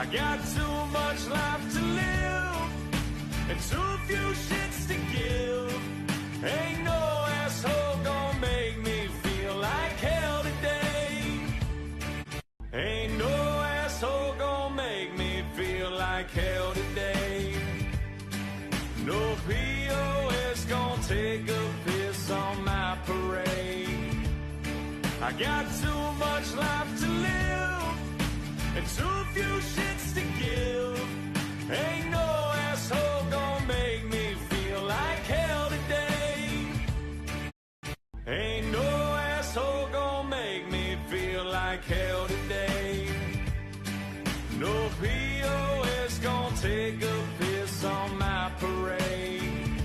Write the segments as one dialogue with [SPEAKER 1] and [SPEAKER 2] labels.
[SPEAKER 1] I got too much life to live and too few shits to give. Ain't no asshole gonna make me feel like hell today. Ain't no asshole gonna make me feel like hell today. No POS gonna take a piss on my parade. I got too much life to live and too few shits to give. Ain't no asshole gonna make me feel like hell today. Ain't no asshole gonna make me feel like hell today. No POS gonna take a piss on my parade.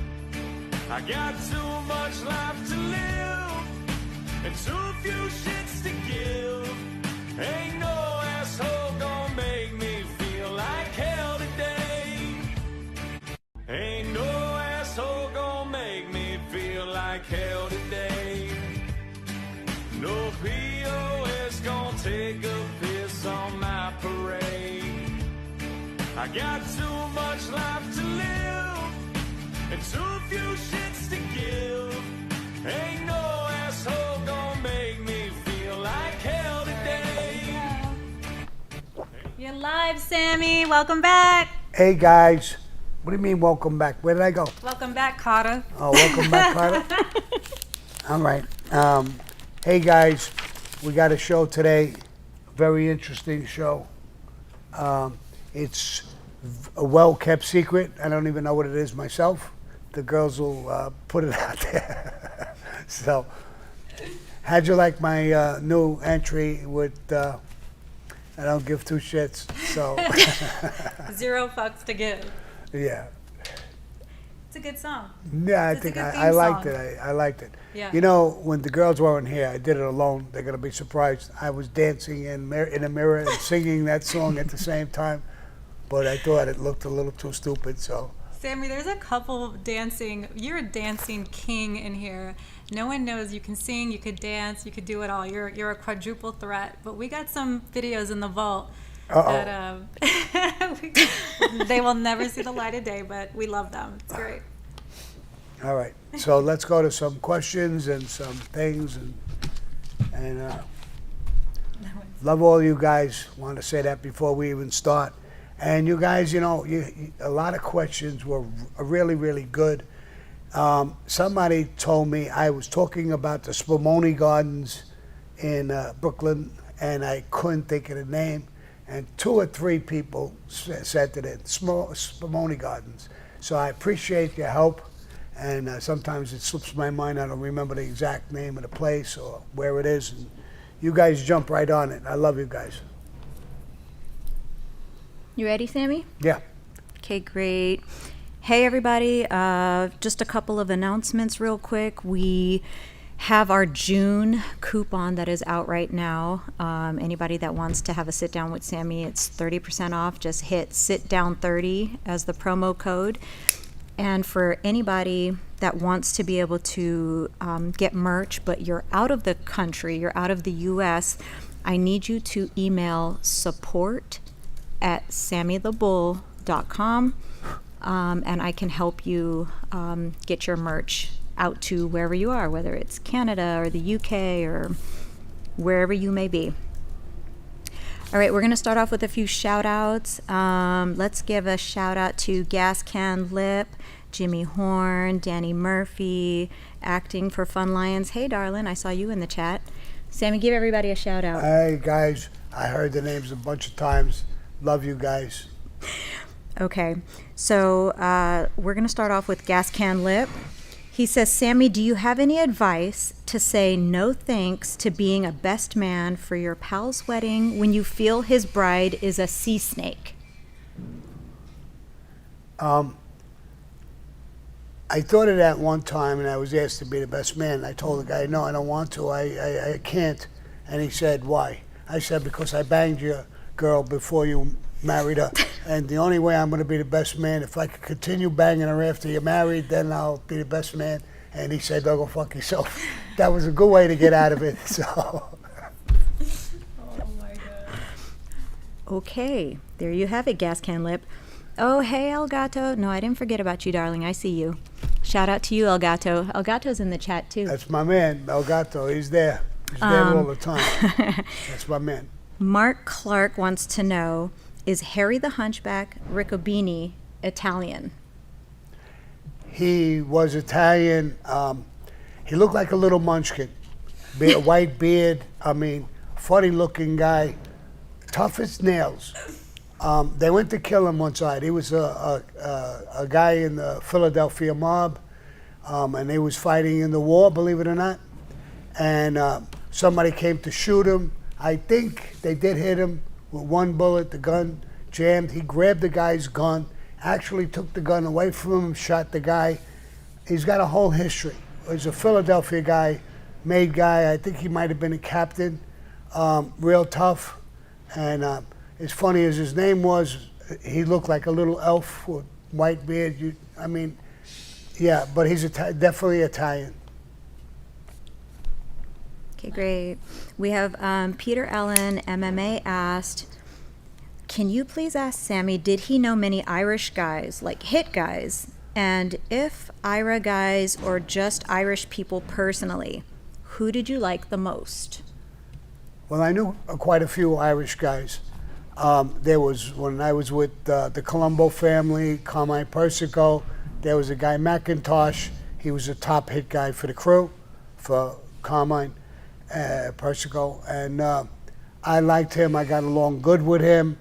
[SPEAKER 1] I got too much life to live and too few shits to give. Ain't no asshole gonna make me feel like hell today. Ain't no asshole gonna make me feel like hell today. No POS gonna take a piss on my parade. I got too much life to live and too few shits to give. Ain't no asshole gonna make me feel like hell today.
[SPEAKER 2] You're live, Sammy. Welcome back.
[SPEAKER 3] Hey guys, what do you mean welcome back? Where did I go?
[SPEAKER 2] Welcome back, Carter.
[SPEAKER 3] Oh, welcome back, Carter. All right. Hey guys, we got a show today. A very interesting show. It's a well-kept secret. I don't even know what it is myself. The girls will put it out there. So, how'd you like my new entry with I don't give two shits, so.
[SPEAKER 2] 0 fucks to give.
[SPEAKER 3] Yeah.
[SPEAKER 2] It's a good song.
[SPEAKER 3] Yeah, I
[SPEAKER 2] It's a
[SPEAKER 3] think
[SPEAKER 2] good
[SPEAKER 3] I
[SPEAKER 2] theme
[SPEAKER 3] liked
[SPEAKER 2] song.
[SPEAKER 3] it. I liked it.
[SPEAKER 2] Yeah.
[SPEAKER 3] You know, when the girls weren't here, I did it alone. They're gonna be surprised. I was dancing in a mirror and singing that song at the same time, but I thought it looked a little too stupid. So.
[SPEAKER 2] Sammy, there's a couple dancing. You're a dancing king in here. No one knows you can sing, you could dance, you could do it all. You're a quadruple threat. But we got some videos in the vault that they will never see the light of day, but we love them. It's great.
[SPEAKER 3] All right. So let's go to some questions and some things and love all you guys. Want to say that before we even start. And you guys, you know, a lot of questions were really, really good. Somebody told me I was talking about the Spumoni Gardens in Brooklyn, and I couldn't think of the name. And 2 or 3 people said that it's Spumoni Gardens. So I appreciate your help. And sometimes it slips my mind. I don't remember the exact name of the place or where it is. And you guys jump right on it. I love you guys.
[SPEAKER 4] You ready, Sammy?
[SPEAKER 3] Yeah.
[SPEAKER 4] Okay, great. Hey, everybody. Just a couple of announcements real quick. We have our June coupon that is out right now. Anybody that wants to have a sit down with Sammy, it's 30% off. Just hit SITDOWN30 as the promo code. And for anybody that wants to be able to get merch, but you're out of the country, you're out of the U.S., I need you to email support@sammythebull.com, and I can help you get your merch out to wherever you are, whether it's Canada or the UK or wherever you may be. All right, we're going to start off with a few shout outs. Let's give a shout out to Gas Can Lip, Jimmy Horn, Danny Murphy, Acting for Fun Lions. Hey, darling, I saw you in the chat. Sammy, give everybody a shout out.
[SPEAKER 3] Hey, guys, I heard the names a bunch of times. Love you guys.
[SPEAKER 4] Okay, so we're going to start off with Gas Can Lip. He says, Sammy, do you have any advice to say no thanks to being a best man for your pal's wedding when you feel his bride is a sea snake?
[SPEAKER 3] I thought of that one time, and I was asked to be the best man. I told the guy, no, I don't want to. I can't. And he said, why? I said, because I banged your girl before you married her. And the only way I'm going to be the best man, if I could continue banging her after you're married, then I'll be the best man. And he said, go fuck yourself. That was a good way to get out of it. So.
[SPEAKER 2] Oh my God.
[SPEAKER 4] Okay, there you have it, Gas Can Lip. Oh, hey, Elgato. No, I didn't forget about you, darling. I see you. Shout out to you, Elgato. Elgato's in the chat, too.
[SPEAKER 3] That's my man, Elgato. He's there. He's there all the time. That's my man.
[SPEAKER 4] Mark Clark wants to know, is Harry the Hunchback Riccobini Italian?
[SPEAKER 3] He was Italian. He looked like a little munchkin. White beard. I mean, funny-looking guy. Tough as nails. They went to kill him one side. He was a guy in the Philadelphia mob, and they was fighting in the war, believe it or not. And somebody came to shoot him. I think they did hit him with one bullet. The gun jammed. He grabbed the guy's gun, actually took the gun away from him, shot the guy. He's got a whole history. He's a Philadelphia guy, made guy. I think he might have been a captain. Real tough. And as funny as his name was, he looked like a little elf with white beard. Yeah, but he's definitely Italian.
[SPEAKER 4] Okay, great. We have Peter Allen, MMA, asked, can you please ask Sammy, did he know many Irish guys, like hit guys? And if IRA guys or just Irish people personally, who did you like the most?
[SPEAKER 3] Well, I knew quite a few Irish guys. There was, when I was with the Colombo family, Carmine Persico, there was a guy, McIntosh. He was a top hit guy for the crew, for Carmine Persico. And I liked him. I got along good with him.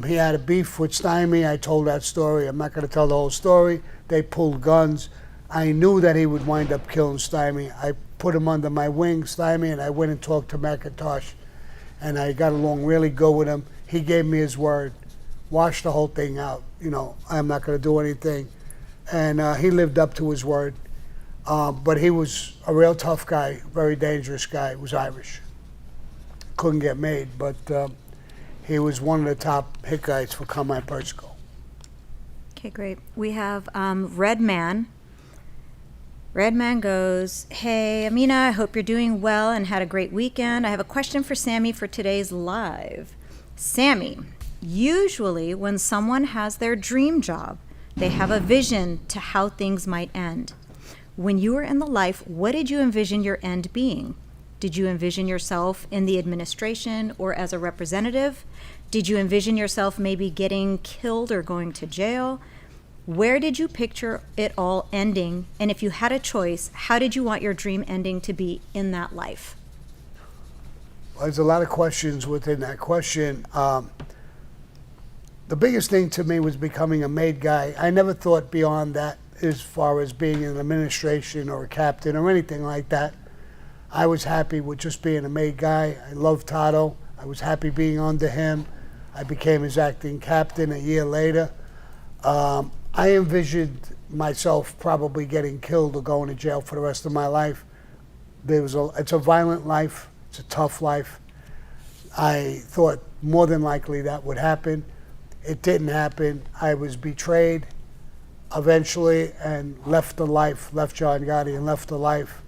[SPEAKER 3] He had a beef with Stymie. I told that story. I'm not going to tell the whole story. They pulled guns. I knew that he would wind up killing Stymie. I put him under my wing, Stymie, and I went and talked to McIntosh. And I got along really good with him. He gave me his word. Wash the whole thing out. I'm not going to do anything. And he lived up to his word. But he was a real tough guy, very dangerous guy. He was Irish. Couldn't get made, but he was one of the top hit guys for Carmine Persico.
[SPEAKER 4] Okay, great. We have Red Man. Red Man goes, hey, Amina, I hope you're doing well and had a great weekend. I have a question for Sammy for today's live. Sammy, usually when someone has their dream job, they have a vision to how things might end. When you were in the life, what did you envision your end being? Did you envision yourself in the administration or as a representative? Did you envision yourself maybe getting killed or going to jail? Where did you picture it all ending? And if you had a choice, how did you want your dream ending to be in that life?
[SPEAKER 3] Well, there's a lot of questions within that question. The biggest thing to me was becoming a made guy. I never thought beyond that as far as being in administration or a captain or anything like that. I was happy with just being a made guy. I loved Tato. I was happy being under him. I became his acting captain a year later. I envisioned myself probably getting killed or going to jail for the rest of my life. It's a violent life. It's a tough life. I thought more than likely that would happen. It didn't happen. I was betrayed eventually and left John Gotti and left the life.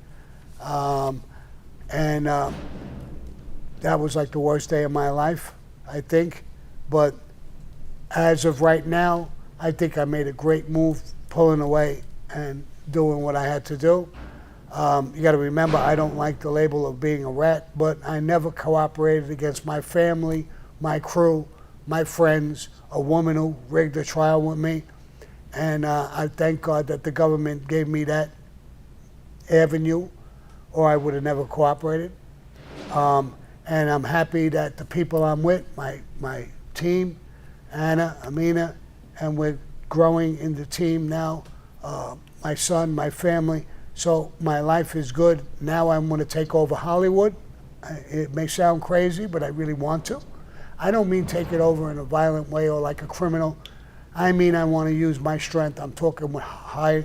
[SPEAKER 3] That was like the worst day of my life, I think. But as of right now, I think I made a great move pulling away and doing what I had to do. You got to remember, I don't like the label of being a rat, but I never cooperated against my family, my crew, my friends, a woman who rigged a trial with me. And I thank God that the government gave me that avenue, or I would have never cooperated. And I'm happy that the people I'm with, my team, Anna, Amina, and we're growing in the team now, my son, my family. So my life is good. Now I'm going to take over Hollywood. It may sound crazy, but I really want to. I don't mean take it over in a violent way or like a criminal. I mean I want to use my strength. I'm talking with high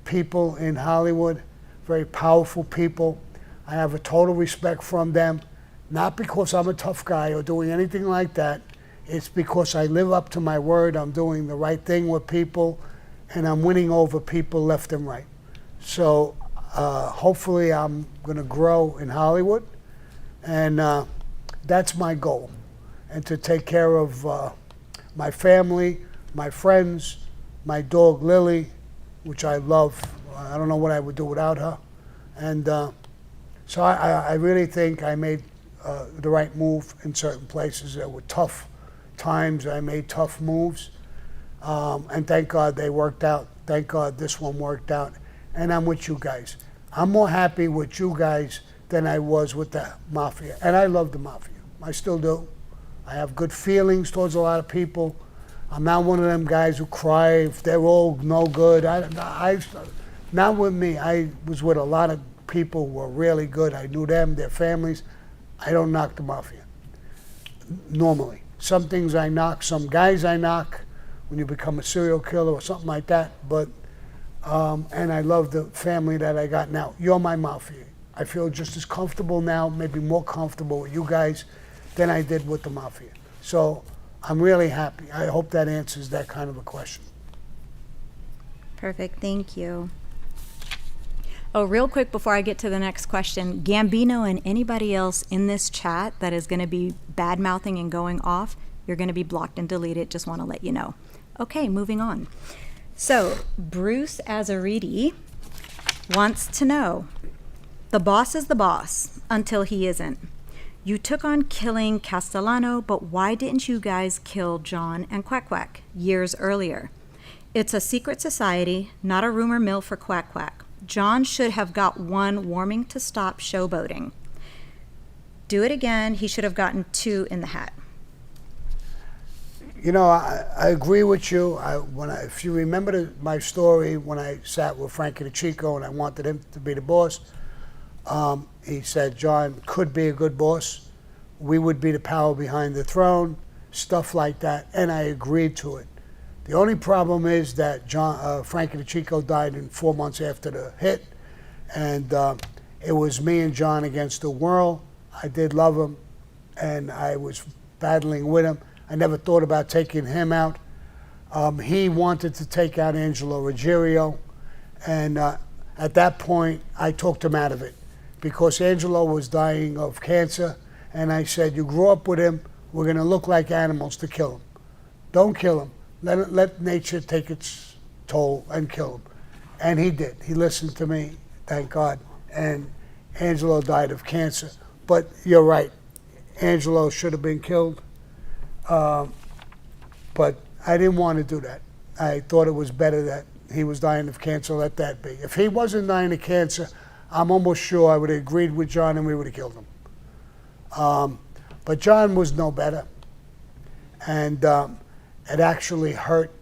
[SPEAKER 3] people in Hollywood, very powerful people. I have a total respect from them, not because I'm a tough guy or doing anything like that. It's because I live up to my word. I'm doing the right thing with people, and I'm winning over people left and right. So hopefully I'm going to grow in Hollywood, and that's my goal. and to take care of my family, my friends, my dog Lily, which I love. I don't know what I would do without her. And so I really think I made the right move in certain places. There were tough times. I made tough moves. And thank God they worked out. Thank God this one worked out. And I'm with you guys. I'm more happy with you guys than I was with the Mafia. And I love the Mafia. I still do. I have good feelings towards a lot of people. I'm not one of them guys who cry if they're all no good. Not with me. I was with a lot of people who were really good. I knew them, their families. I don't knock the Mafia, normally. Some things I knock, some guys I knock when you become a serial killer or something like that. But and I love the family that I got now. You're my Mafia. I feel just as comfortable now, maybe more comfortable with you guys than I did with the Mafia. So I'm really happy. I hope that answers that kind of a question.
[SPEAKER 4] Perfect, thank you. Oh, real quick before I get to the next question, Gambino and anybody else in this chat that is going to be bad-mouthing and going off, you're going to be blocked and deleted. Just want to let you know. Okay, moving on. So, Bruce Azaridi wants to know, the boss is the boss until he isn't. You took on killing Castellano, but why didn't you guys kill John and Quack Quack years earlier? It's a secret society, not a rumor mill for Quack Quack. John should have got one warning to stop showboating. Do it again. He should have gotten 2 in the hat.
[SPEAKER 3] You know, I agree with you. If you remember my story when I sat with Frankie DeChico and I wanted him to be the boss, he said John could be a good boss. We would be the power behind the throne, stuff like that, and I agreed to it. The only problem is that Frankie DeChico died 4 months after the hit, and it was me and John against the world. I did love him, and I was battling with him. I never thought about taking him out. He wanted to take out Angelo Ruggiero, and at that point, I talked him out of it because Angelo was dying of cancer, and I said, you grew up with him, we're going to look like animals to kill him. Don't kill him. Let nature take its toll and kill him. And he did. He listened to me, thank God. And Angelo died of cancer. But you're right. Angelo should have been killed. But I didn't want to do that. I thought it was better that he was dying of cancer, let that be. If he wasn't dying of cancer, I'm almost sure I would have agreed with John and we would have killed him. But John was no better. And it actually hurt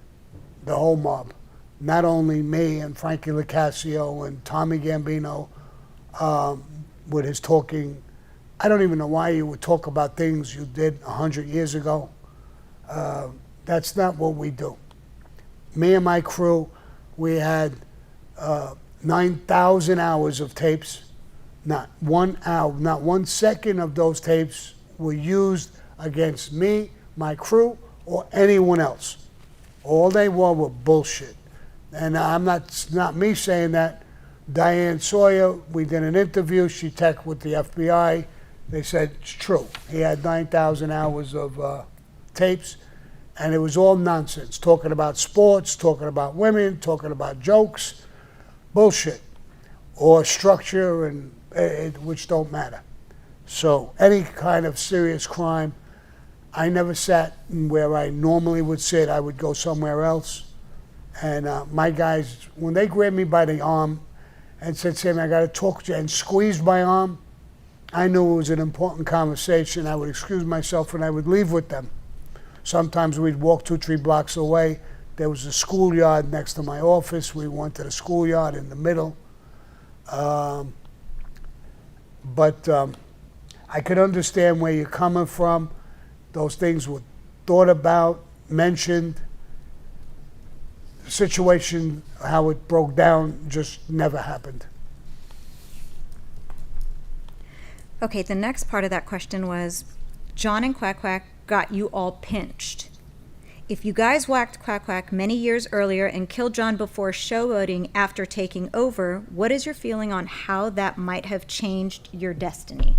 [SPEAKER 3] the whole mob. Not only me and Frankie LaCasio and Tommy Gambino with his talking. I don't even know why you would talk about things you did 100 years ago. That's not what we do. Me and my crew, we had 9,000 hours of tapes. Not 1 hour, not 1 second of those tapes were used against me, my crew, or anyone else. All they were bullshit. And it's not me saying that. Diane Sawyer, we did an interview, she texted with the FBI. They said it's true. He had 9,000 hours of tapes, and it was all nonsense. Talking about sports, talking about women, talking about jokes, bullshit, or structure, and which don't matter. So any kind of serious crime, I never sat where I normally would sit. I would go somewhere else. And my guys, when they grabbed me by the arm and said, Sammy, I got to talk to you, and squeezed my arm, I knew it was an important conversation. I would excuse myself and I would leave with them. Sometimes we'd walk 2-3 blocks away. There was a schoolyard next to my office. We went to the schoolyard in the middle. But I could understand where you're coming from. Those things were thought about, mentioned. The situation, how it broke down, just never happened.
[SPEAKER 4] Okay, the next part of that question was, John and Quack Quack got you all pinched. If you guys whacked Quack Quack many years earlier and killed John before showboating after taking over, what is your feeling on how that might have changed your destiny?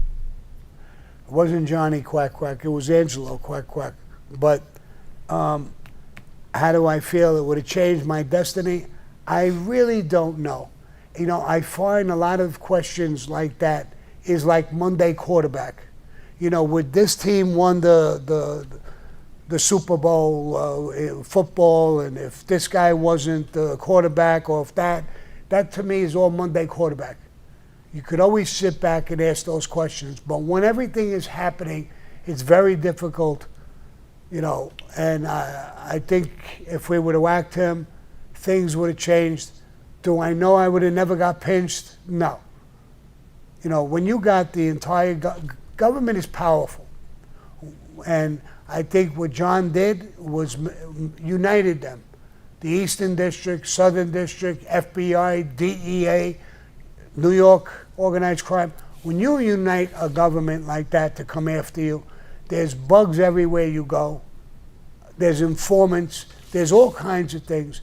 [SPEAKER 3] It wasn't Johnny Quack Quack. It was Angelo Quack Quack. But how do I feel it would have changed my destiny? I really don't know. You know, I find a lot of questions like that is like Monday quarterback. You know, would this team won the Super Bowl football, and if this guy wasn't the quarterback, or if that to me is all Monday quarterback. You could always sit back and ask those questions, but when everything is happening, it's very difficult, you know, and I think if we would have whacked him, things would have changed. Do I know I would have never got pinched? No. You know, when you got the entire government is powerful, and I think what John did was united them. The Eastern District, Southern District, FBI, DEA, New York organized crime. When you unite a government like that to come after you, there's bugs everywhere you go. There's informants. There's all kinds of things.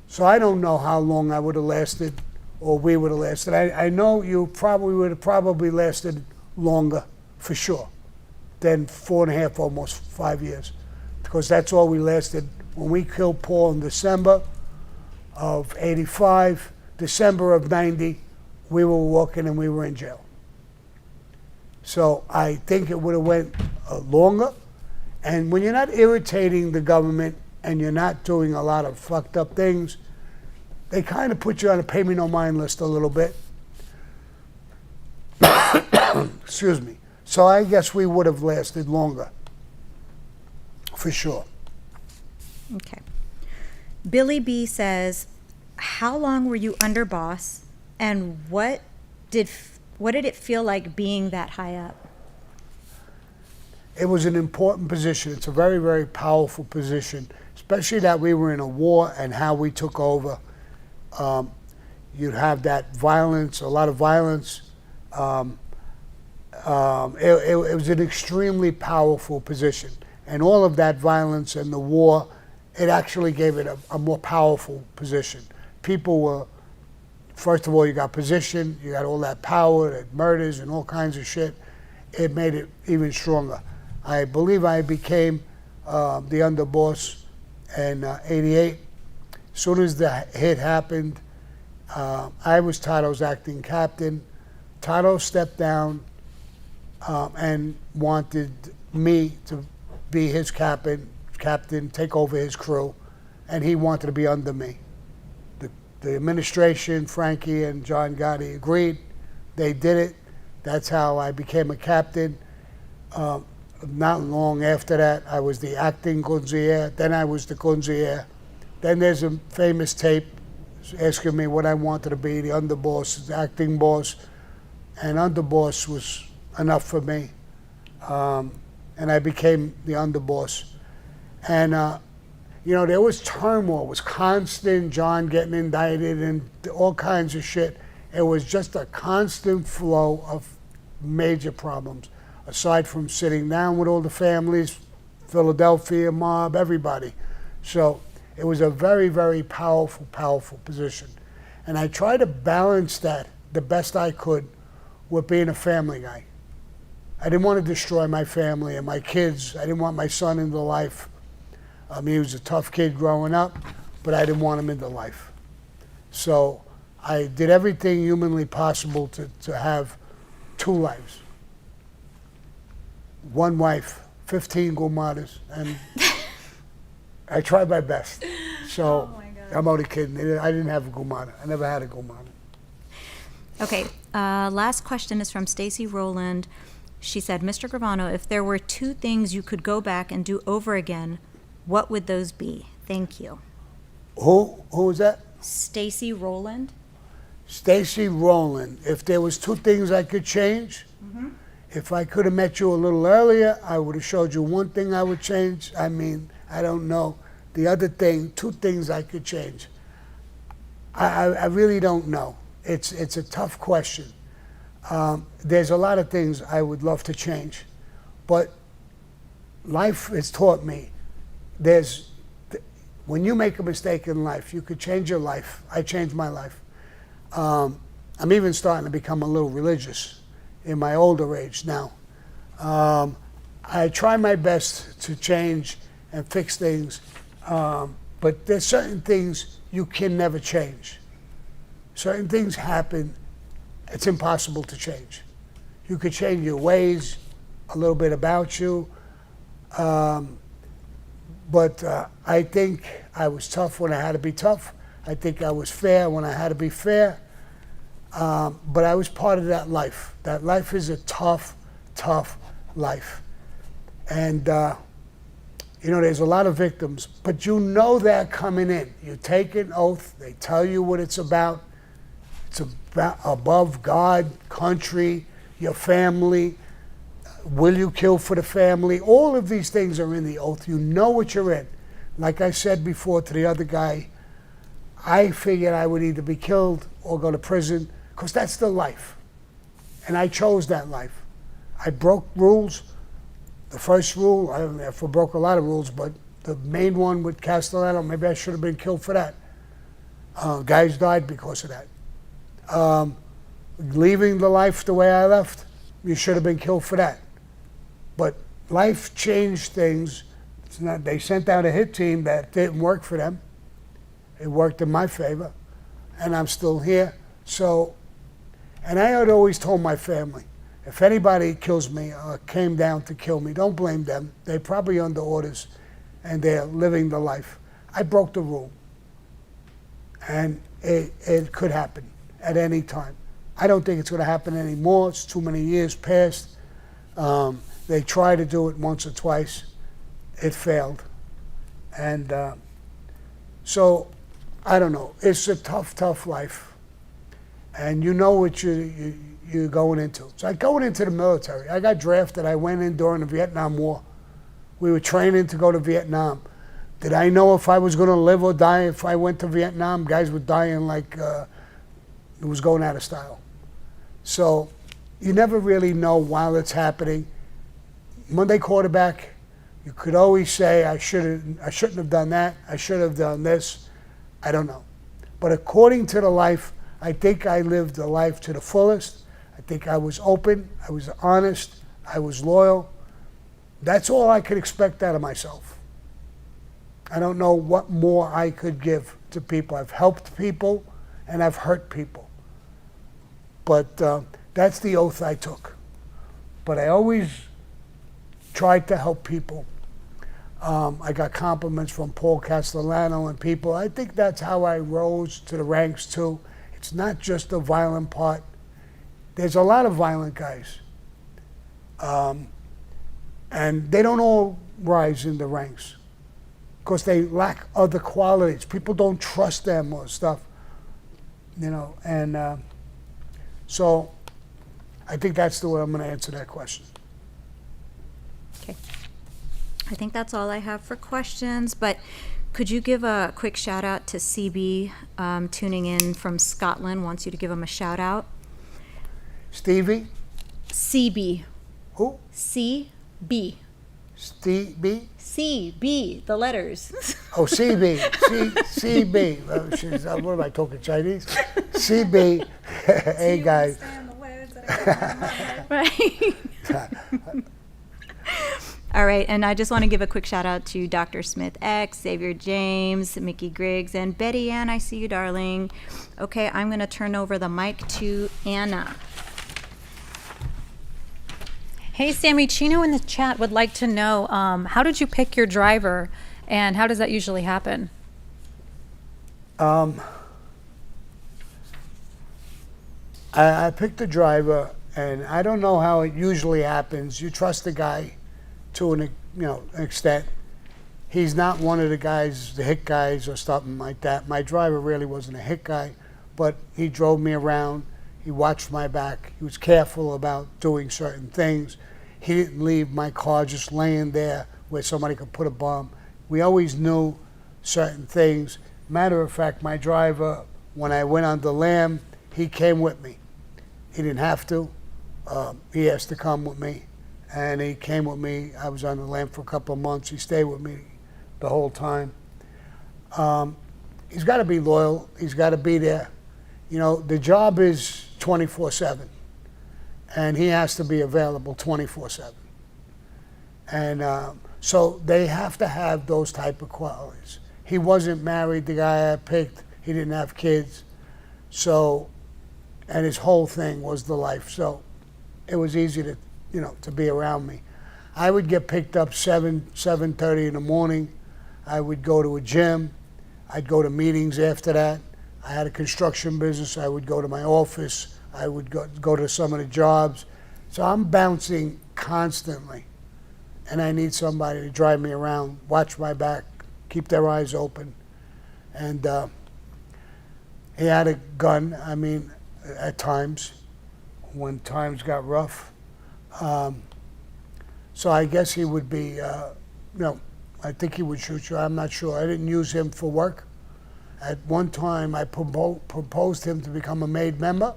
[SPEAKER 3] So I don't know how long I would have lasted, or we would have lasted. I know you probably would have lasted longer, for sure, than 4.5, almost 5 years, because that's all we lasted. When we killed Paul in December of 85, December of 90, we were walking and we were in jail. So I think it would have went longer. And when you're not irritating the government and you're not doing a lot of fucked up things, they kind of put you on a pay me no mind list a little bit. Excuse me. So I guess we would have lasted longer, for sure.
[SPEAKER 4] Okay. Billy B says, how long were you under boss, and what did it feel like being that high up?
[SPEAKER 3] It was an important position. It's a very, very powerful position, especially that we were in a war and how we took over. You'd have that violence, a lot of violence. It was an extremely powerful position. And all of that violence and the war, it actually gave it a more powerful position. People were, first of all, you got position, you got all that power, that murders and all kinds of shit. It made it even stronger. I believe I became the underboss in 88. As soon as the hit happened, I was Tato's acting captain. Tato stepped down and wanted me to be his captain, take over his crew, and he wanted to be under me. The administration, Frankie and John Gotti agreed. They did it. That's how I became a captain. Not long after that, I was the acting gunzier. Then I was the gunzier. Then there's a famous tape asking me what I wanted to be, the underboss, the acting boss. And underboss was enough for me. And I became the underboss. And, you know, there was turmoil. It was constant, John getting indicted and all kinds of shit. It was just a constant flow of major problems, aside from sitting down with all the families, Philadelphia mob, everybody. So it was a very, very powerful, powerful position. And I tried to balance that the best I could with being a family guy. I didn't want to destroy my family and my kids. I didn't want my son into life. He was a tough kid growing up, but I didn't want him into life. So I did everything humanly possible to have 2 lives. 1 wife, 15 gumadas, and I tried my best. So I'm only kidding. I didn't have a gumada. I never had a gumada.
[SPEAKER 4] Okay, last question is from Stacy Rowland. She said, Mr. Gravano, if there were 2 things you could go back and do over again, what would those be? Thank you.
[SPEAKER 3] Who was that?
[SPEAKER 4] Stacy Rowland.
[SPEAKER 3] Stacy Rowland. If there was 2 things I could change, if I could have met you a little earlier, I would have showed you 1 thing I would change. I mean, I don't know. The other thing, 2 things I could change. I really don't know. It's a tough question. There's a lot of things I would love to change, but life has taught me when you make a mistake in life, you could change your life. I changed my life. I'm even starting to become a little religious in my older age now. I try my best to change and fix things, but there's certain things you can never change. Certain things happen, it's impossible to change. You could change your ways, a little bit about you, but I think I was tough when I had to be tough. I think I was fair when I had to be fair, but I was part of that life. That life is a tough, tough life. And there's a lot of victims, but you know that coming in. You take an oath, they tell you what it's about. It's about above God, country, your family. Will you kill for the family? All of these things are in the oath. You know what you're in. Like I said before to the other guy, I figured I would either be killed or go to prison, because that's the life. And I chose that life. I broke rules. The first rule, I don't know if I broke a lot of rules, but the main one with Castellano, maybe I should have been killed for that. Guys died because of that. Leaving the life the way I left, you should have been killed for that. But life changed things. They sent out a hit team that didn't work for them. It worked in my favor, and I'm still here. So, and I had always told my family, if anybody kills me or came down to kill me, don't blame them. They're probably under orders, and they're living the life. I broke the rule, and it could happen at any time. I don't think it's going to happen anymore. It's too many years past. They tried to do it once or twice. It failed. And so, I don't know. It's a tough, tough life. And you know what you're going into. So I going into the military. I got drafted. I went in during the Vietnam War. We were training to go to Vietnam. Did I know if I was going to live or die if I went to Vietnam? Guys were dying like it was going out of style. So you never really know while it's happening. Monday quarterback, you could always say, I shouldn't have done that. I should have done this. I don't know. But according to the life, I think I lived the life to the fullest. I think I was open. I was honest. I was loyal. That's all I could expect out of myself. I don't know what more I could give to people. I've helped people and I've hurt people. But that's the oath I took. But I always tried to help people. I got compliments from Paul Castellano and people. I think that's how I rose to the ranks too. It's not just the violent part. There's a lot of violent guys. And they don't all rise in the ranks because they lack other qualities. People don't trust them or stuff, and so I think that's the way I'm going to answer that question.
[SPEAKER 4] Okay. I think that's all I have for questions, but could you give a quick shout out to CB tuning in from Scotland, wants you to give him a shout out.
[SPEAKER 3] Stevie?
[SPEAKER 4] CB.
[SPEAKER 3] Who?
[SPEAKER 4] CB.
[SPEAKER 3] Stevie?
[SPEAKER 4] CB, the letters.
[SPEAKER 3] Oh, CB. CB. What am I talking, Chinese? CB. Hey, guys.
[SPEAKER 4] Right. All right, and I just want to give a quick shout out to Dr. Smith X, Xavier James, Mickey Griggs, and Betty Ann. I see you, darling. Okay, I'm going to turn over the mic to Anna.
[SPEAKER 2] Hey, Sammy, Chino in the chat would like to know, how did you pick your driver, and how does that usually happen?
[SPEAKER 3] I picked a driver, and I don't know how it usually happens. You trust the guy to an extent. He's not one of the guys, the hit guys or something like that. My driver really wasn't a hit guy, but he drove me around. He watched my back. He was careful about doing certain things. He didn't leave my car just laying there where somebody could put a bomb. We always knew certain things. Matter of fact, my driver, when I went on the lam, he came with me. He didn't have to. He asked to come with me, and he came with me. I was on the lam for a couple of months. He stayed with me the whole time. He's got to be loyal. He's got to be there. The job is 24/7, and he has to be available 24/7. And so they have to have those type of qualities. He wasn't married, the guy I picked. He didn't have kids. So, and his whole thing was the life. So it was easy to, to be around me. I would get picked up 7:30 in the morning. I would go to a gym. I'd go to meetings after that. I had a construction business. I would go to my office. I would go to some of the jobs. So I'm bouncing constantly. And I need somebody to drive me around, watch my back, keep their eyes open. And he had a gun, at times, when times got rough. So I guess he would be, I think he would shoot you. I'm not sure. I didn't use him for work. At one time, I proposed him to become a made member,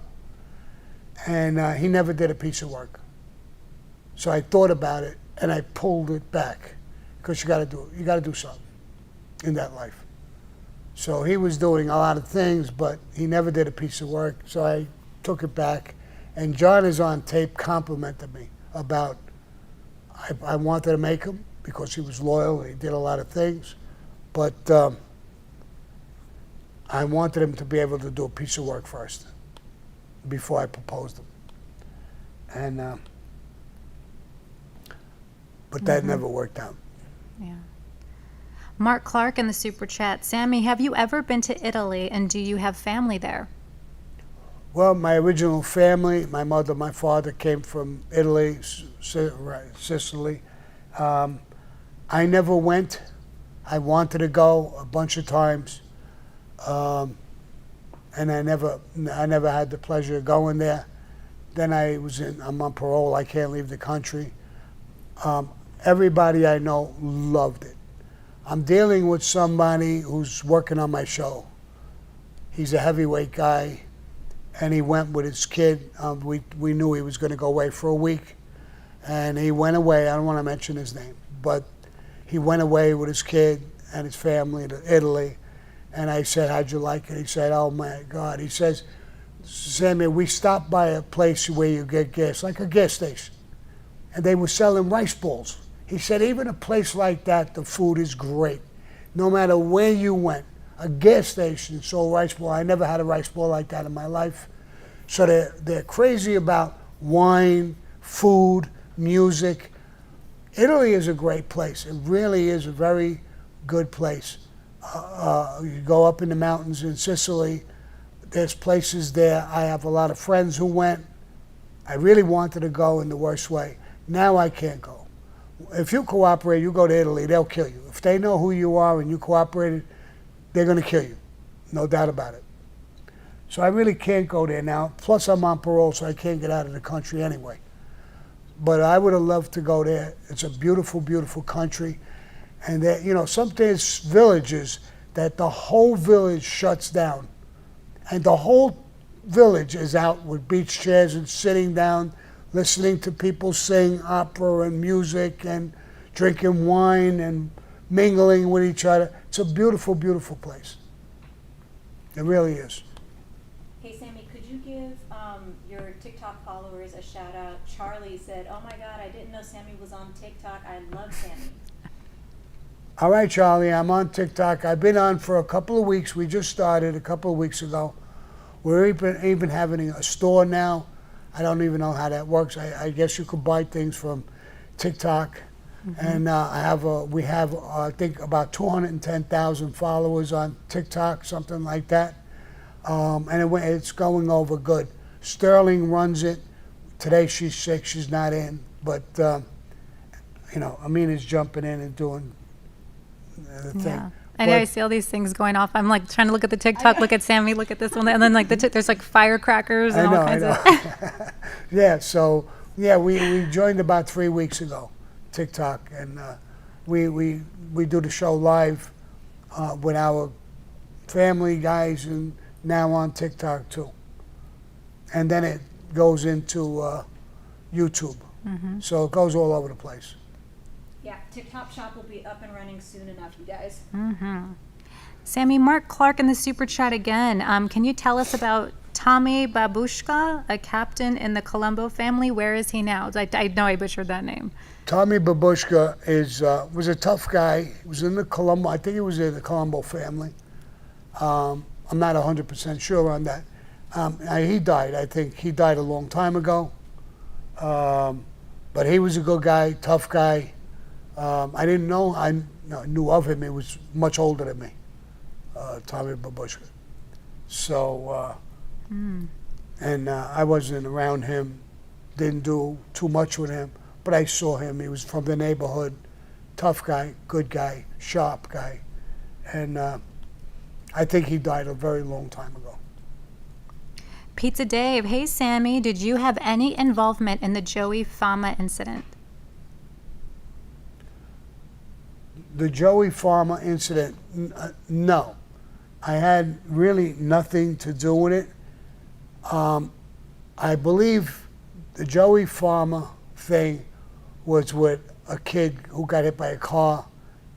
[SPEAKER 3] and he never did a piece of work. So I thought about it, and I pulled it back, because you got to do something in that life. So he was doing a lot of things, but he never did a piece of work. So I took it back, and John is on tape complimented me about I wanted to make him because he was loyal and he did a lot of things, but I wanted him to be able to do a piece of work first before I proposed him. And but that never worked out.
[SPEAKER 2] Yeah. Mark Clark in the Super Chat. Sammy, have you ever been to Italy, and do you have family there?
[SPEAKER 3] Well, my original family, my mother, my father came from Italy, Sicily. I never went. I wanted to go a bunch of times, and I never had the pleasure of going there. Then I'm on parole. I can't leave the country. Everybody I know loved it. I'm dealing with somebody who's working on my show. He's a heavyweight guy, and he went with his kid. We knew he was going to go away for a week, and he went away. I don't want to mention his name, but he went away with his kid and his family to Italy. And I said, how'd you like it? He said, oh my God. He says, Sammy, we stopped by a place where you get gas, like a gas station, and they were selling rice balls. He said, even a place like that, the food is great. No matter where you went, a gas station sold rice ball. I never had a rice ball like that in my life. So they're crazy about wine, food, music. Italy is a great place. It really is a very good place. You go up in the mountains in Sicily. There's places there. I have a lot of friends who went. I really wanted to go in the worst way. Now I can't go. If you cooperate, you go to Italy, they'll kill you. If they know who you are and you cooperated, they're going to kill you. No doubt about it. So I really can't go there now. Plus I'm on parole, so I can't get out of the country anyway. But I would have loved to go there. It's a beautiful, beautiful country. And there, some there's villages that the whole village shuts down. And the whole village is out with beach chairs and sitting down, listening to people sing opera and music and drinking wine and mingling with each other. It's a beautiful, beautiful place. It really is.
[SPEAKER 4] Hey, Sammy, could you give your TikTok followers a shout out? Charlie said, oh my God, I didn't know Sammy was on TikTok. I love Sammy.
[SPEAKER 3] All right, Charlie, I'm on TikTok. I've been on for a couple of weeks. We just started a couple of weeks ago. We're even having a store now. I don't even know how that works. I guess you could buy things from TikTok. Mm-hmm. And we have I think about 210,000 followers on TikTok, something like that. And it's going over good. Sterling runs it. Today she's sick. She's not in. But, Amina's jumping in and doing the thing.
[SPEAKER 2] Yeah. I know, I see all these things going off. I'm like trying to look at the TikTok, look at Sammy, look at this one, and then like there's like firecrackers and all kinds of.
[SPEAKER 3] Yeah, so we joined about 3 weeks ago, TikTok, and we do the show live with our family guys, and now on TikTok too. And then it goes into YouTube, so it goes all over the place.
[SPEAKER 4] Yeah, TikTok shop will be up and running soon enough, you guys.
[SPEAKER 2] Sammy, Mark Clark in the Super Chat again. Can you tell us about Tommy Babushka, a captain in the Colombo family. Where is he now? I know I butchered that name.
[SPEAKER 3] Tommy Babushka was a tough guy. He was in the Colombo, I think he was in the Colombo family. I'm not 100% sure on that. He died, I think. He died a long time ago. But he was a good guy, tough guy. I didn't know, I knew of him. He was much older than me, Tommy Babushka. So, and I wasn't around him, didn't do too much with him, but I saw him. He was from the neighborhood, tough guy, good guy, sharp guy. And I think he died a very long time ago.
[SPEAKER 2] Pizza Dave, hey Sammy, did you have any involvement in the Joey Fama incident?
[SPEAKER 3] The Joey Farmer incident, no. I had really nothing to do with it. I believe the Joey Farmer thing was with a kid who got hit by a car.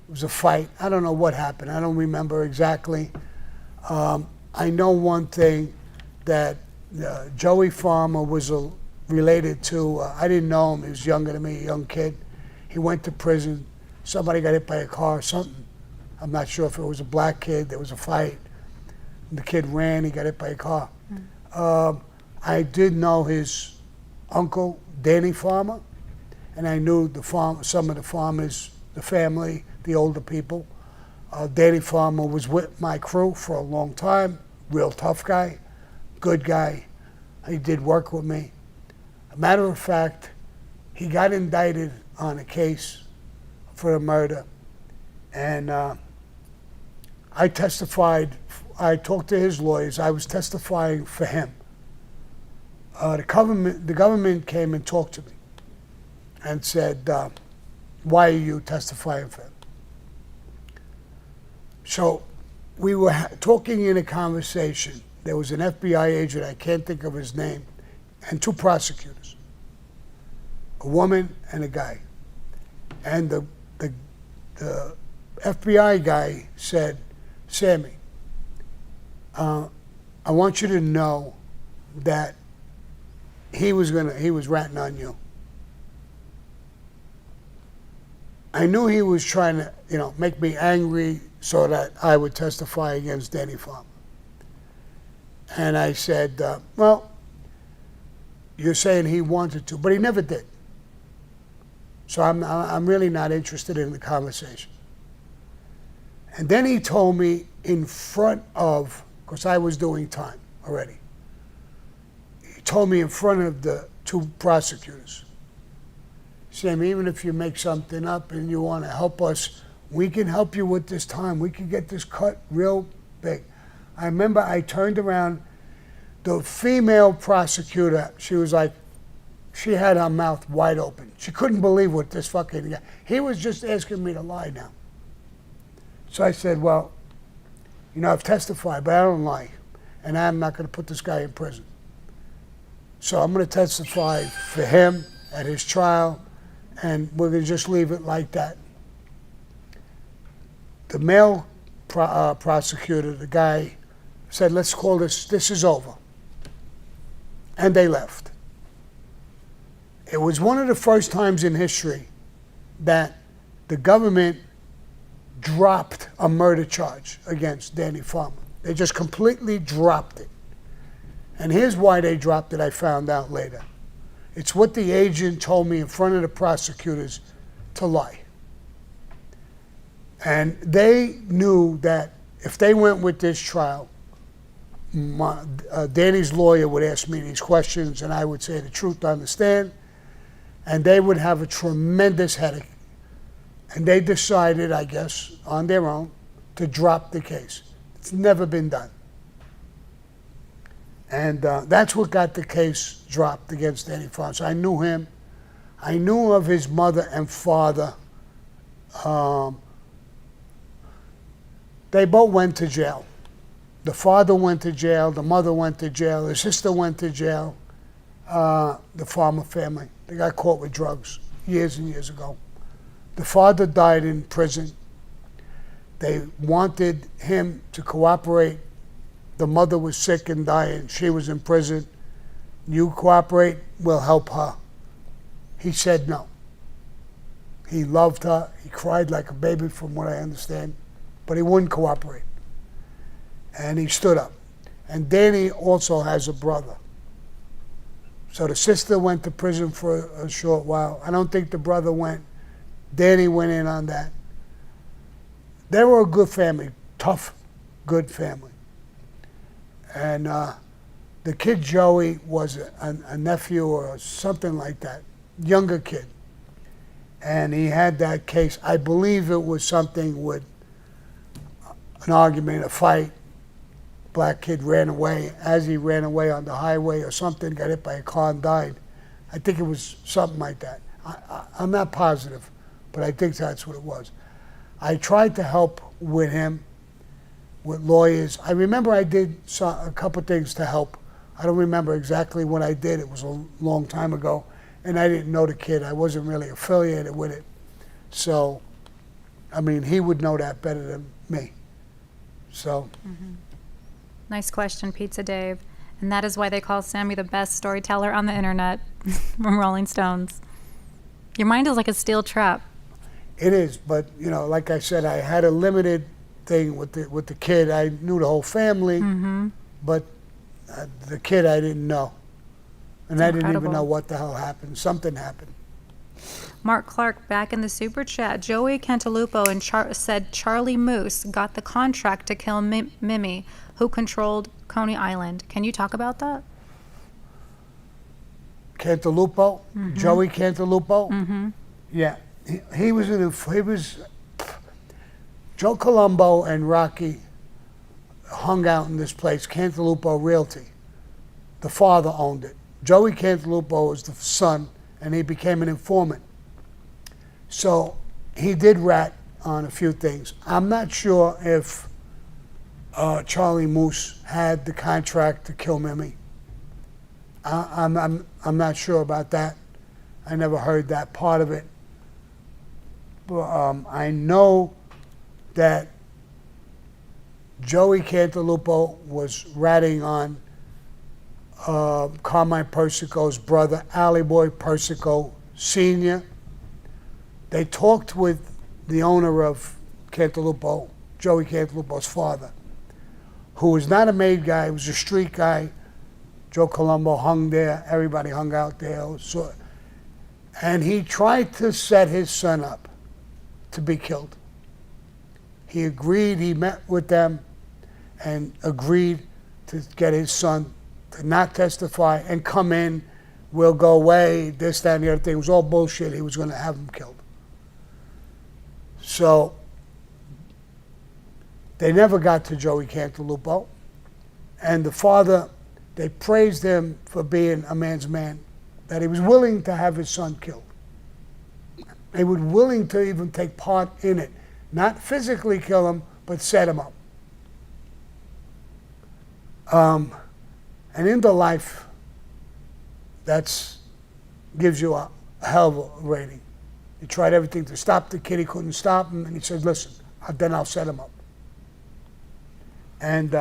[SPEAKER 3] It was a fight. I don't know what happened. I don't remember exactly. I know one thing, that Joey Farmer was related to, I didn't know him, he was younger than me, a young kid. He went to prison. Somebody got hit by a car or something. I'm not sure if it was a black kid, there was a fight. The kid ran, he got hit by a car. I did know his uncle, Danny Farmer, and I knew some of the farmers, the family, the older people. Danny Farmer was with my crew for a long time, real tough guy, good guy. He did work with me. A matter of fact, he got indicted on a case for a murder, and I testified. I talked to his lawyers. I was testifying for him. The government came and talked to me and said, why are you testifying for him? So we were talking in a conversation. There was an FBI agent, I can't think of his name, and two prosecutors, a woman and a guy. And the FBI guy said, Sammy, I want you to know that he was ratting on you. I knew he was trying to, make me angry so that I would testify against Danny Farmer. And I said, well, you're saying he wanted to, but he never did. So I'm really not interested in the conversation. And then he told me in front of, because I was doing time already, he told me in front of the two prosecutors, Sam, even if you make something up and you want to help us, we can help you with this time. We can get this cut real big. I remember I turned around, the female prosecutor, she was like, she had her mouth wide open. She couldn't believe what this fucking guy, he was just asking me to lie now. So I said, well, I've testified, but I don't lie. And I'm not going to put this guy in prison. So I'm going to testify for him at his trial, and we're going to just leave it like that. The male prosecutor, the guy, said, let's call this is over. And they left. It was one of the first times in history that the government dropped a murder charge against Danny Farmer. They just completely dropped it. And here's why they dropped it, I found out later. It's what the agent told me in front of the prosecutors to lie. And they knew that if they went with this trial, Danny's lawyer would ask me these questions and I would say the truth to understand, and they would have a tremendous headache. And they decided, I guess, on their own, to drop the case. It's never been done. And that's what got the case dropped against Danny Farmer. So I knew him. I knew of his mother and father. They both went to jail. The father went to jail. The mother went to jail. His sister went to jail. The Farmer family. They got caught with drugs years and years ago. The father died in prison. They wanted him to cooperate the mother was sick and dying. She was in prison. You cooperate, we'll help her. He said no. He loved her. He cried like a baby from what I understand, but he wouldn't cooperate. And he stood up. And Danny also has a brother. So the sister went to prison for a short while. I don't think the brother went. Danny went in on that. They were a good family, tough, good family. And the kid Joey was a nephew or something like that, younger kid. And he had that case. I believe it was something with an argument, a fight. Black kid ran away. As he ran away on the highway or something, got hit by a car and died. I think it was something like that. I'm not positive, but I think that's what it was. I tried to help with him, with lawyers. I remember I did a couple things to help. I don't remember exactly what I did. It was a long time ago, and I didn't know the kid. I wasn't really affiliated with it. So, I mean, he would know that better than me. So.
[SPEAKER 2] Nice question, Pizza Dave. And that is why they call Sammy the best storyteller on the internet from Rolling Stones. Your mind is like a steel trap.
[SPEAKER 3] It is, but you know, like I said, I had a limited thing with the kid. I knew the whole family, but the kid I didn't know, and I didn't even know what the hell happened. Something happened.
[SPEAKER 2] Mark Clark back in the super chat. Joey Cantalupo and said Charlie Moose got the contract to kill Mimi, who controlled Coney Island. Can you talk about that?
[SPEAKER 3] Cantalupo, Joey Cantalupo. Yeah, he was Joe Colombo and Rocky hung out in this place, Cantalupo Realty. The father owned it. Joey Cantalupo was the son, and he became an informant. So he did rat on a few things. I'm not sure if Charlie Moose had the contract to kill Mimi. I'm not sure about that. I never heard that part of it. But I know that Joey Cantalupo was ratting on Carmine Persico's brother, Alley Boy Persico Sr. They talked with the owner of Cantalupo, Joey Cantalupo's father, who was not a made guy, he was a street guy. Joe Colombo hung there, everybody hung out there. So, and he tried to set his son up to be killed. He agreed, he met with them and agreed to get his son to not testify and come in, we'll go away, this, that, and the other thing. It was all bullshit. He was going to have him killed. So they never got to Joey Cantalupo. And the father, they praised him for being a man's man, that he was willing to have his son killed. He was willing to even take part in it. Not physically kill him, but set him up. And in the life, that's gives you a hell of a rating. He tried everything to stop the kid. He couldn't stop him. And he said, listen, then I'll set him up. And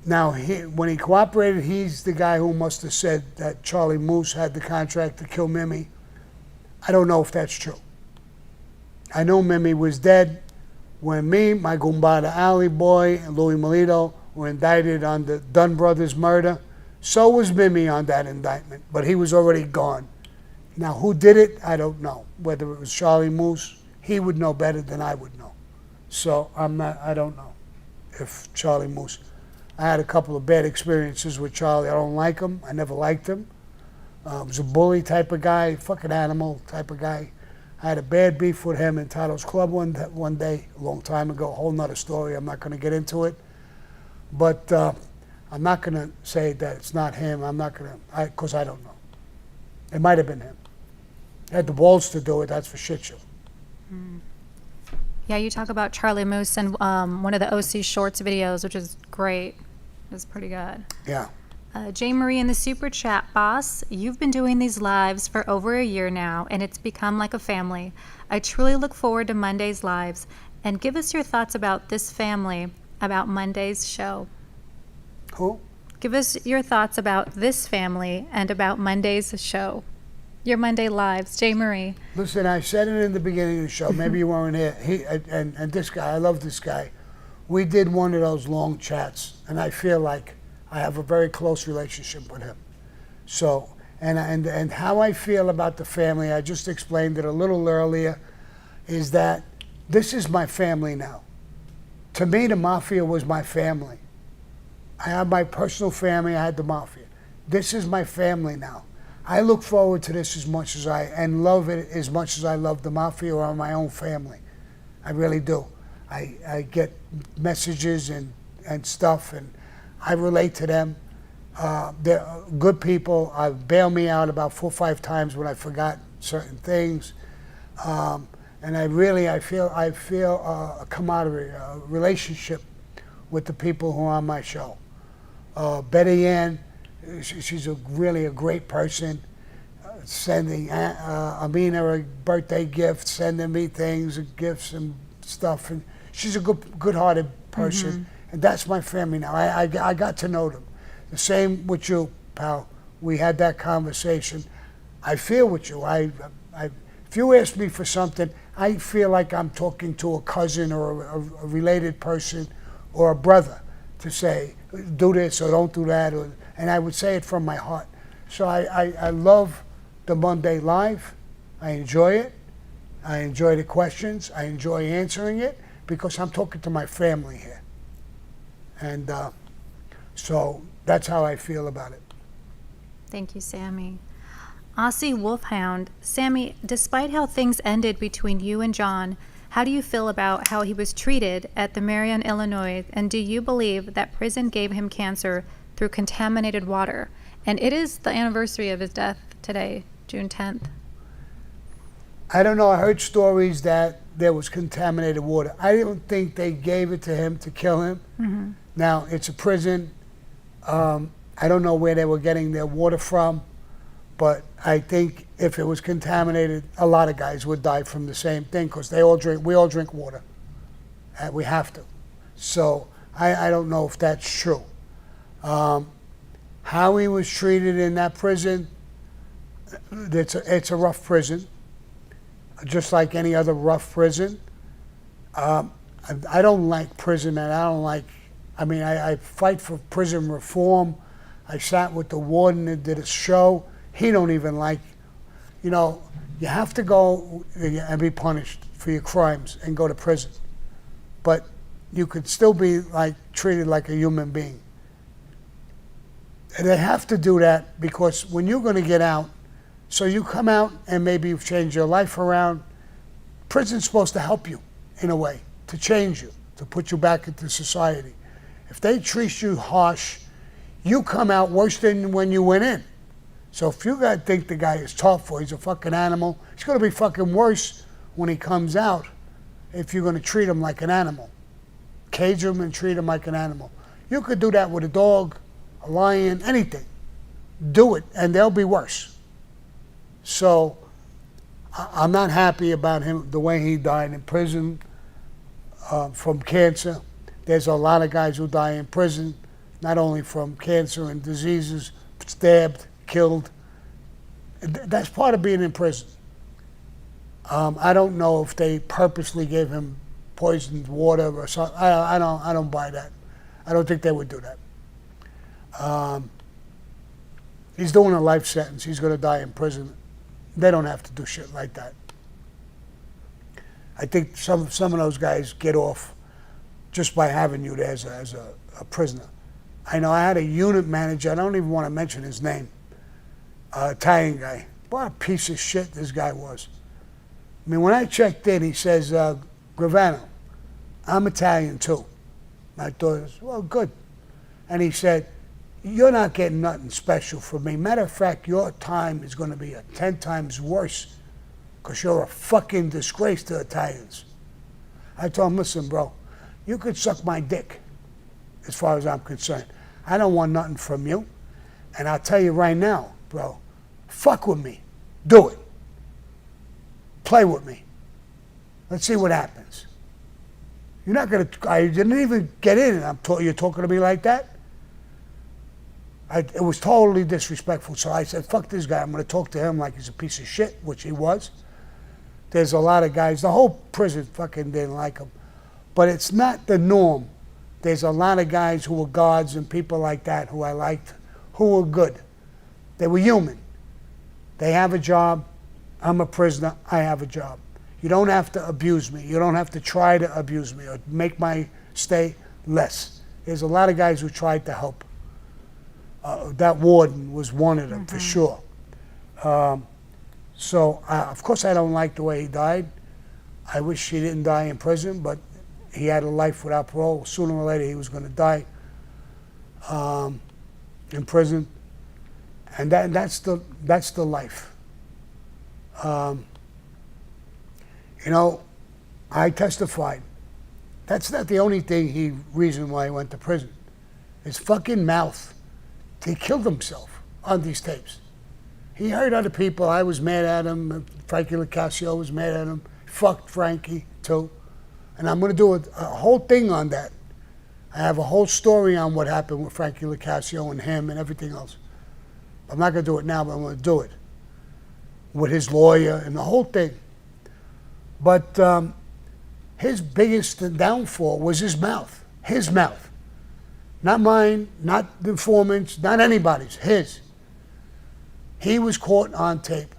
[SPEAKER 3] now, when he cooperated, he's the guy who must have said that Charlie Moose had the contract to kill Mimi. I don't know if that's true. I know Mimi was dead when me, my Gumbada Alley Boy, and Louis Melito were indicted on the Dunn brothers' murder. So was Mimi on that indictment, but he was already gone. Now, who did it? I don't know. Whether it was Charlie Moose, he would know better than I would know. So I don't know if Charlie Moose. I had a couple of bad experiences with Charlie. I don't like him. I never liked him. Was a bully type of guy, fucking animal type of guy. I had a bad beef with him in Tato's Club one day, a long time ago. A whole nother story. I'm not going to get into it. But I'm not going to say that it's not him. I'm not going to, because I don't know. It might have been him. He had the balls to do it, that's for shit show.
[SPEAKER 2] Yeah, you talk about Charlie Moose and one of the OC Shorts videos, which is great. It was pretty good.
[SPEAKER 3] Yeah.
[SPEAKER 2] Jay Marie in the super chat, boss, you've been doing these lives for over a year now, and it's become like a family. I truly look forward to Monday's lives, and give us your thoughts about this family, about Monday's show.
[SPEAKER 3] Who?
[SPEAKER 2] Give us your thoughts about this family and about Monday's show. Your Monday Lives. Jay Marie.
[SPEAKER 3] Listen, I said it in the beginning of the show. Maybe you weren't here. He and this guy, I love this guy. We did one of those long chats, and I feel like I have a very close relationship with him. So, and how I feel about the family, I just explained it a little earlier, is that this is my family now. To me, the mafia was my family. I have my personal family, I had the mafia. This is my family now. I look forward to this as much as and love it as much as I love the mafia or my own family. I really do. I get messages and stuff, and I relate to them. They're good people. Bail me out about 4 or 5 times when I forgot certain things. And I feel a camaraderie, a relationship with the people who are on my show. Betty Ann, she's really a great person. Sending Amina a birthday gift, sending me things and gifts and stuff. And she's a good-hearted person. And that's my family now. I got to know them. The same with you, pal. We had that conversation. I feel with you. If you ask me for something, I feel like I'm talking to a cousin or a related person or a brother to say, do this or don't do that. And I would say it from my heart. So I love the Monday Live. I enjoy it. I enjoy the questions. I enjoy answering it because I'm talking to my family here. And so that's how I feel about it.
[SPEAKER 2] Thank you, Sammy. Aussie Wolfhound. Sammy, despite how things ended between you and John, how do you feel about how he was treated at the Marion, Illinois? And do you believe that prison gave him cancer through contaminated water? And it is the anniversary of his death today, June 10th.
[SPEAKER 3] I don't know. I heard stories that there was contaminated water. I don't think they gave it to him to kill him. Now, it's a prison. I don't know where they were getting their water from, but I think if it was contaminated, a lot of guys would die from the same thing because we all drink water. We have to. So I don't know if that's true. How he was treated in that prison, it's a rough prison, just like any other rough prison. I don't like prison, and I fight for prison reform. I sat with the warden and did a show. He don't even like, you have to go and be punished for your crimes and go to prison. But you could still be treated like a human being. And they have to do that because when you're going to get out, so you come out and maybe you've changed your life around, prison's supposed to help you in a way, to change you, to put you back into society. If they treat you harsh, you come out worse than when you went in. So if you gotta think the guy is tough or he's a fucking animal, he's gonna be fucking worse when he comes out if you're gonna treat him like an animal. Cage him and treat him like an animal. You could do that with a dog, a lion, anything. Do it and they'll be worse. So I'm not happy about him, the way he died in prison from cancer. There's a lot of guys who die in prison, not only from cancer and diseases, stabbed, killed. That's part of being in prison. I don't know if they purposely gave him poisoned water or something. I don't buy that. I don't think they would do that. He's doing a life sentence. He's going to die in prison. They don't have to do shit like that. I think some of those guys get off just by having you there as a prisoner. I know I had a unit manager, I don't even want to mention his name, Italian guy. What a piece of shit this guy was. I mean, when I checked in, he says, Gravano, I'm Italian too. I thought, well, good. And he said, you're not getting nothing special from me. Matter of fact, your time is going to be 10 times worse because you're a fucking disgrace to Italians. I told him, listen, bro, you could suck my dick as far as I'm concerned. I don't want nothing from you. And I'll tell you right now, bro, fuck with me. Do it. Play with me. Let's see what happens. You're not going to, I didn't even get in and you're talking to me like that? It was totally disrespectful. So I said, fuck this guy. I'm going to talk to him like he's a piece of shit, which he was. There's a lot of guys, the whole prison fucking didn't like him. But it's not the norm. There's a lot of guys who were guards and people like that who I liked, who were good. They were human. They have a job. I'm a prisoner. I have a job. You don't have to abuse me. You don't have to try to abuse me or make my stay less. There's a lot of guys who tried to help. That warden was one of them, for sure. So, of course, I don't like the way he died. I wish he didn't die in prison, but he had a life without parole. Sooner or later, he was going to die in prison, and that's the life. You know, I testified. That's not the only reason why he went to prison. His fucking mouth. He killed himself on these tapes. He hurt other people. I was mad at him. Frankie LaCasio was mad at him. Fucked Frankie, too. And I'm going to do a whole thing on that. I have a whole story on what happened with Frankie LaCasio and him and everything else. I'm not going to do it now, but I'm going to do it. With his lawyer and the whole thing. But his biggest downfall was his mouth. His mouth. Not mine, not the informant's, not anybody's, his. He was caught on tape.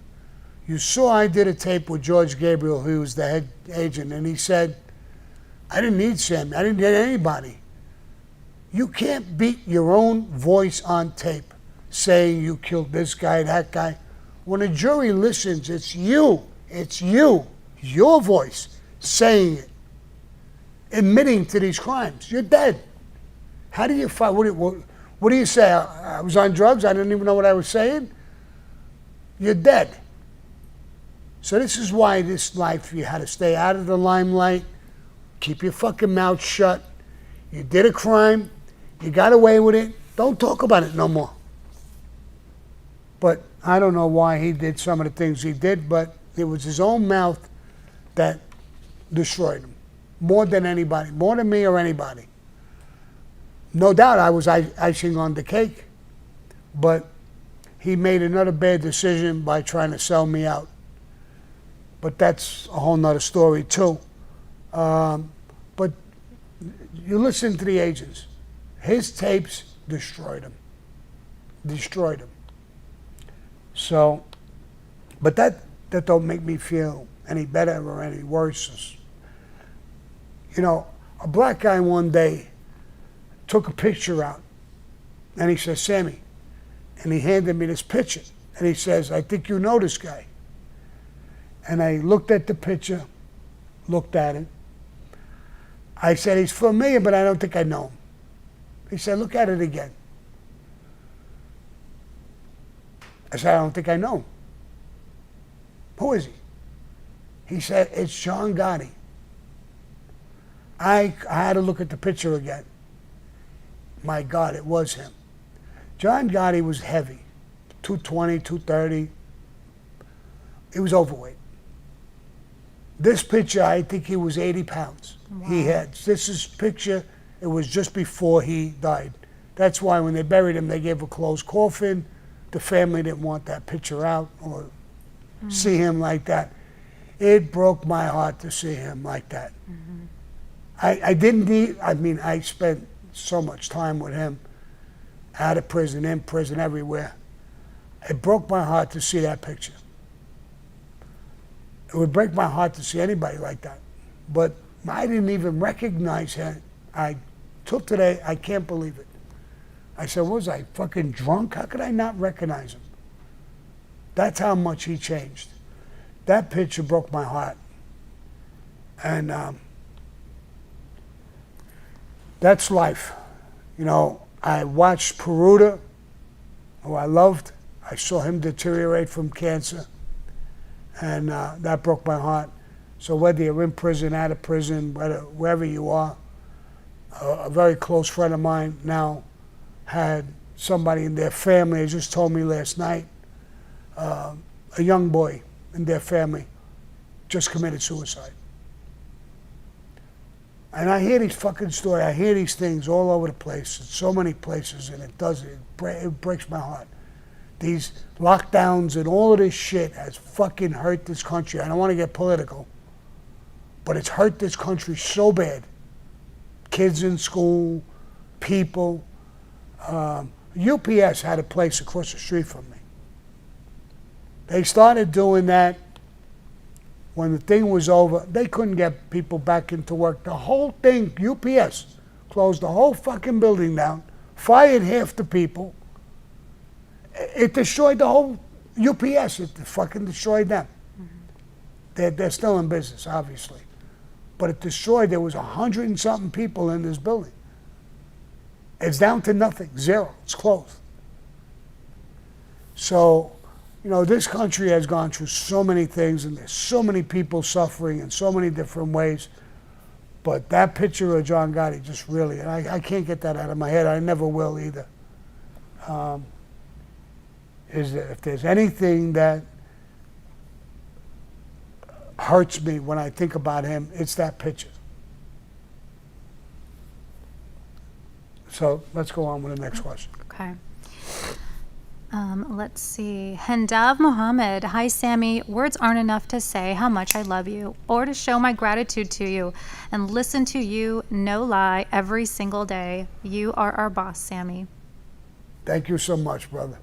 [SPEAKER 3] You saw I did a tape with George Gabriel, who was the head agent, and he said, I didn't need Sammy, I didn't need anybody. You can't beat your own voice on tape, saying you killed this guy, that guy. When a jury listens, it's you, your voice, saying it, admitting to these crimes. You're dead. How do you fight? What do you say? I was on drugs. I didn't even know what I was saying. You're dead. So this is why this life, you had to stay out of the limelight, keep your fucking mouth shut. You did a crime. You got away with it. Don't talk about it no more. But I don't know why he did some of the things he did, but it was his own mouth that destroyed him. More than anybody. More than me or anybody. No doubt I was icing on the cake, but he made another bad decision by trying to sell me out. But that's a whole nother story too. But you listen to the agents. His tapes destroyed him. Destroyed him. So, but that don't make me feel any better or any worse. You know, a black guy one day took a picture out, and he says, Sammy, and he handed me this picture, and he says, I think you know this guy. And I looked at the picture, looked at it. I said, he's familiar, but I don't think I know him. He said, look at it again. I said, I don't think I know him. Who is he? He said, it's John Gotti. I had to look at the picture again. My God, it was him. John Gotti was heavy, 220, 230. He was overweight. This picture, I think he was 80 pounds. Wow. This is picture, it was just before he died. That's why when they buried him, they gave a closed coffin. The family didn't want that picture out or see him like that. It broke my heart to see him like that. Mm-hmm. I spent so much time with him, out of prison, in prison, everywhere. It broke my heart to see that picture. It would break my heart to see anybody like that. But I didn't even recognize him. Till today, I can't believe it. I said, was I fucking drunk? How could I not recognize him? That's how much he changed. That picture broke my heart. And that's life. You know, I watched Peruta, who I loved. I saw him deteriorate from cancer. And that broke my heart. So whether you're in prison, out of prison, wherever you are, a very close friend of mine now had somebody in their family, they just told me last night, a young boy in their family just committed suicide. And I hear these fucking stories. I hear these things all over the place. In so many places, and it breaks my heart. These lockdowns and all of this shit has fucking hurt this country. I don't want to get political, but it's hurt this country so bad. Kids in school, people. UPS had a place across the street from me. They started doing that when the thing was over. They couldn't get people back into work. The whole thing, UPS, closed the whole fucking building down, fired half the people. It destroyed the whole UPS. It fucking destroyed them. Mm-hmm. They're still in business, obviously. But it destroyed, there was 100 and something people in this building. It's down to nothing, zero. It's closed. So, you know, this country has gone through so many things, and there's so many people suffering in so many different ways. But that picture of John Gotti just really, and I can't get that out of my head. I never will either. Is that if there's anything that hurts me when I think about him, it's that picture. So let's go on with the next question.
[SPEAKER 2] Okay. Let's see. Hendav Mohammed. Hi, Sammy. Words aren't enough to say how much I love you or to show my gratitude to you and listen to you, no lie, every single day. You are our boss, Sammy.
[SPEAKER 3] Thank you so much, brother.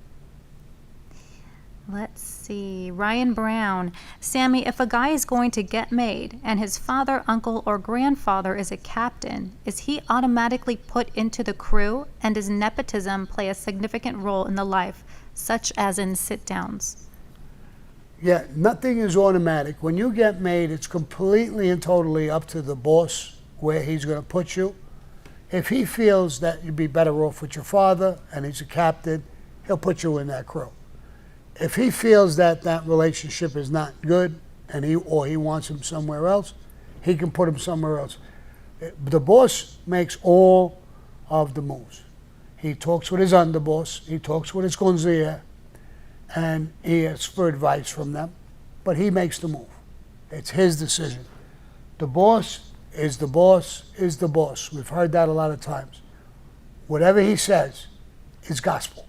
[SPEAKER 2] Let's see. Ryan Brown. Sammy, if a guy is going to get made and his father, uncle, or grandfather is a captain, is he automatically put into the crew? And does nepotism play a significant role in the life, such as in sit-downs?
[SPEAKER 3] Yeah, nothing is automatic. When you get made, it's completely and totally up to the boss where he's going to put you. If he feels that you'd be better off with your father and he's a captain, he'll put you in that crew. If he feels that that relationship is not good and he wants him somewhere else, he can put him somewhere else. The boss makes all of the moves. He talks with his underboss, he talks with his consigliere, and he asks for advice from them, but he makes the move. It's his decision. The boss is the boss is the boss. We've heard that a lot of times. Whatever he says is gospel.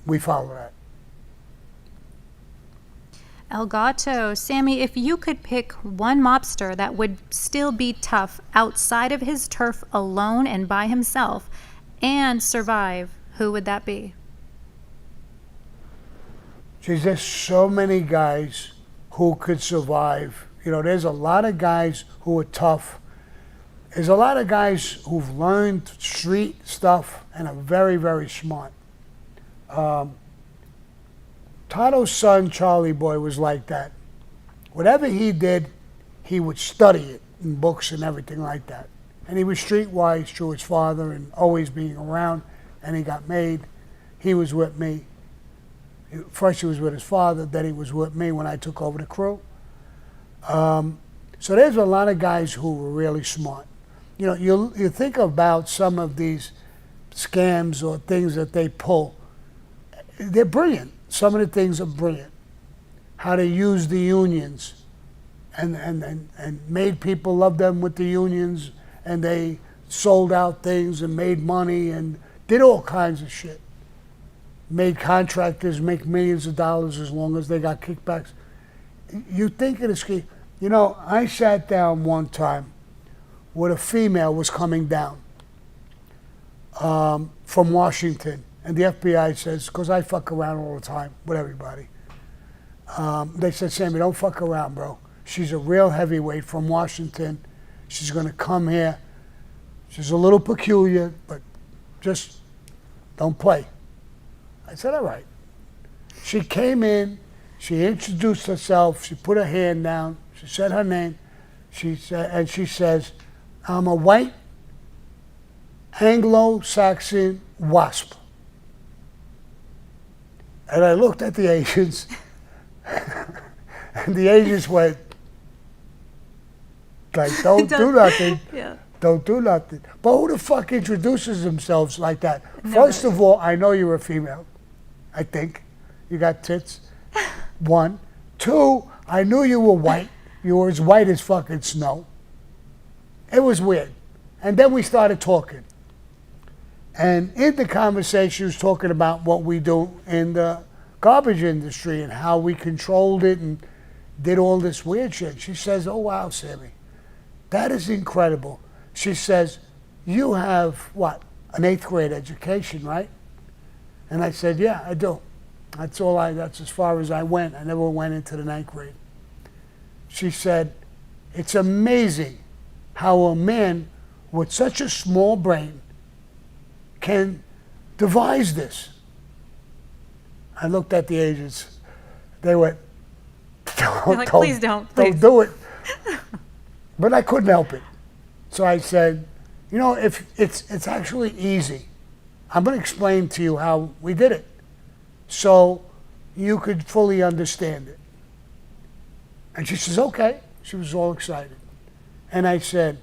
[SPEAKER 3] We follow that.
[SPEAKER 2] Elgato, Sammy, if you could pick one mobster that would still be tough outside of his turf alone and by himself and survive, who would that be?
[SPEAKER 3] Geez, there's so many guys who could survive. You know, there's a lot of guys who are tough. There's a lot of guys who've learned street stuff and are very, very smart. Toto's son, Charlie Boy, was like that. Whatever he did, he would study it in books and everything like that. And he was streetwise through his father and always being around. And he got made. He was with me. First he was with his father, then he was with me when I took over the crew. So there's a lot of guys who were really smart. You know, you think about some of these scams or things that they pull. They're brilliant. Some of the things are brilliant. How they use the unions and made people love them with the unions, and they sold out things and made money and did all kinds of shit. Made contractors make millions of dollars as long as they got kickbacks. You think of the scheme. You know, I sat down one time when a female was coming down from Washington. And the FBI says, because I fuck around all the time with everybody. They said, Sammy, don't fuck around, bro. She's a real heavyweight from Washington. She's going to come here. She's a little peculiar, but just don't play. I said, all right. She came in. She introduced herself. She put her hand down. She said her name. She says, I'm a white Anglo-Saxon wasp. And I looked at the Asians, and the Asians went, like, don't do nothing.
[SPEAKER 2] Yeah.
[SPEAKER 3] Don't do nothing. But who the fuck introduces themselves like that?
[SPEAKER 2] Nobody.
[SPEAKER 3] First of all, I know you're a female, I think. You got tits. 1. 2, I knew you were white. You were as white as fucking snow. It was weird. And then we started talking. And in the conversation, she was talking about what we do in the garbage industry and how we controlled it and did all this weird shit. She says, oh, wow, Sammy, that is incredible. She says, you have, what, an 8th grade education, right? And I said, yeah, I do. That's as far as I went. I never went into the 9th grade. She said, it's amazing how a man with such a small brain can devise this. I looked at the agents. They went,
[SPEAKER 2] You're like, please don't, please.
[SPEAKER 3] Don't do it. But I couldn't help it. So I said, you know, if it's actually easy. I'm going to explain to you how we did it so you could fully understand it. And she says, okay. She was all excited. And I said,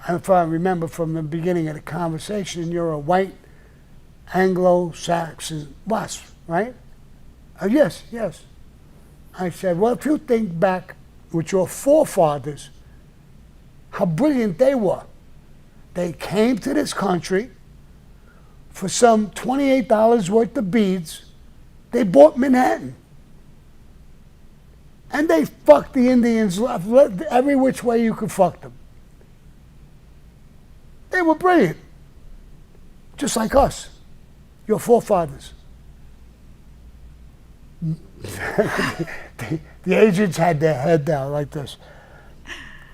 [SPEAKER 3] if I remember from the beginning of the conversation, you're a white Anglo-Saxon wasp, right? Yes, yes. I said, well, if you think back with your forefathers, how brilliant they were. They came to this country for some $28 worth of beads. They bought Manhattan. And they fucked the Indians every which way you could fuck them. They were brilliant. Just like us, your forefathers. The agents had their head down like this.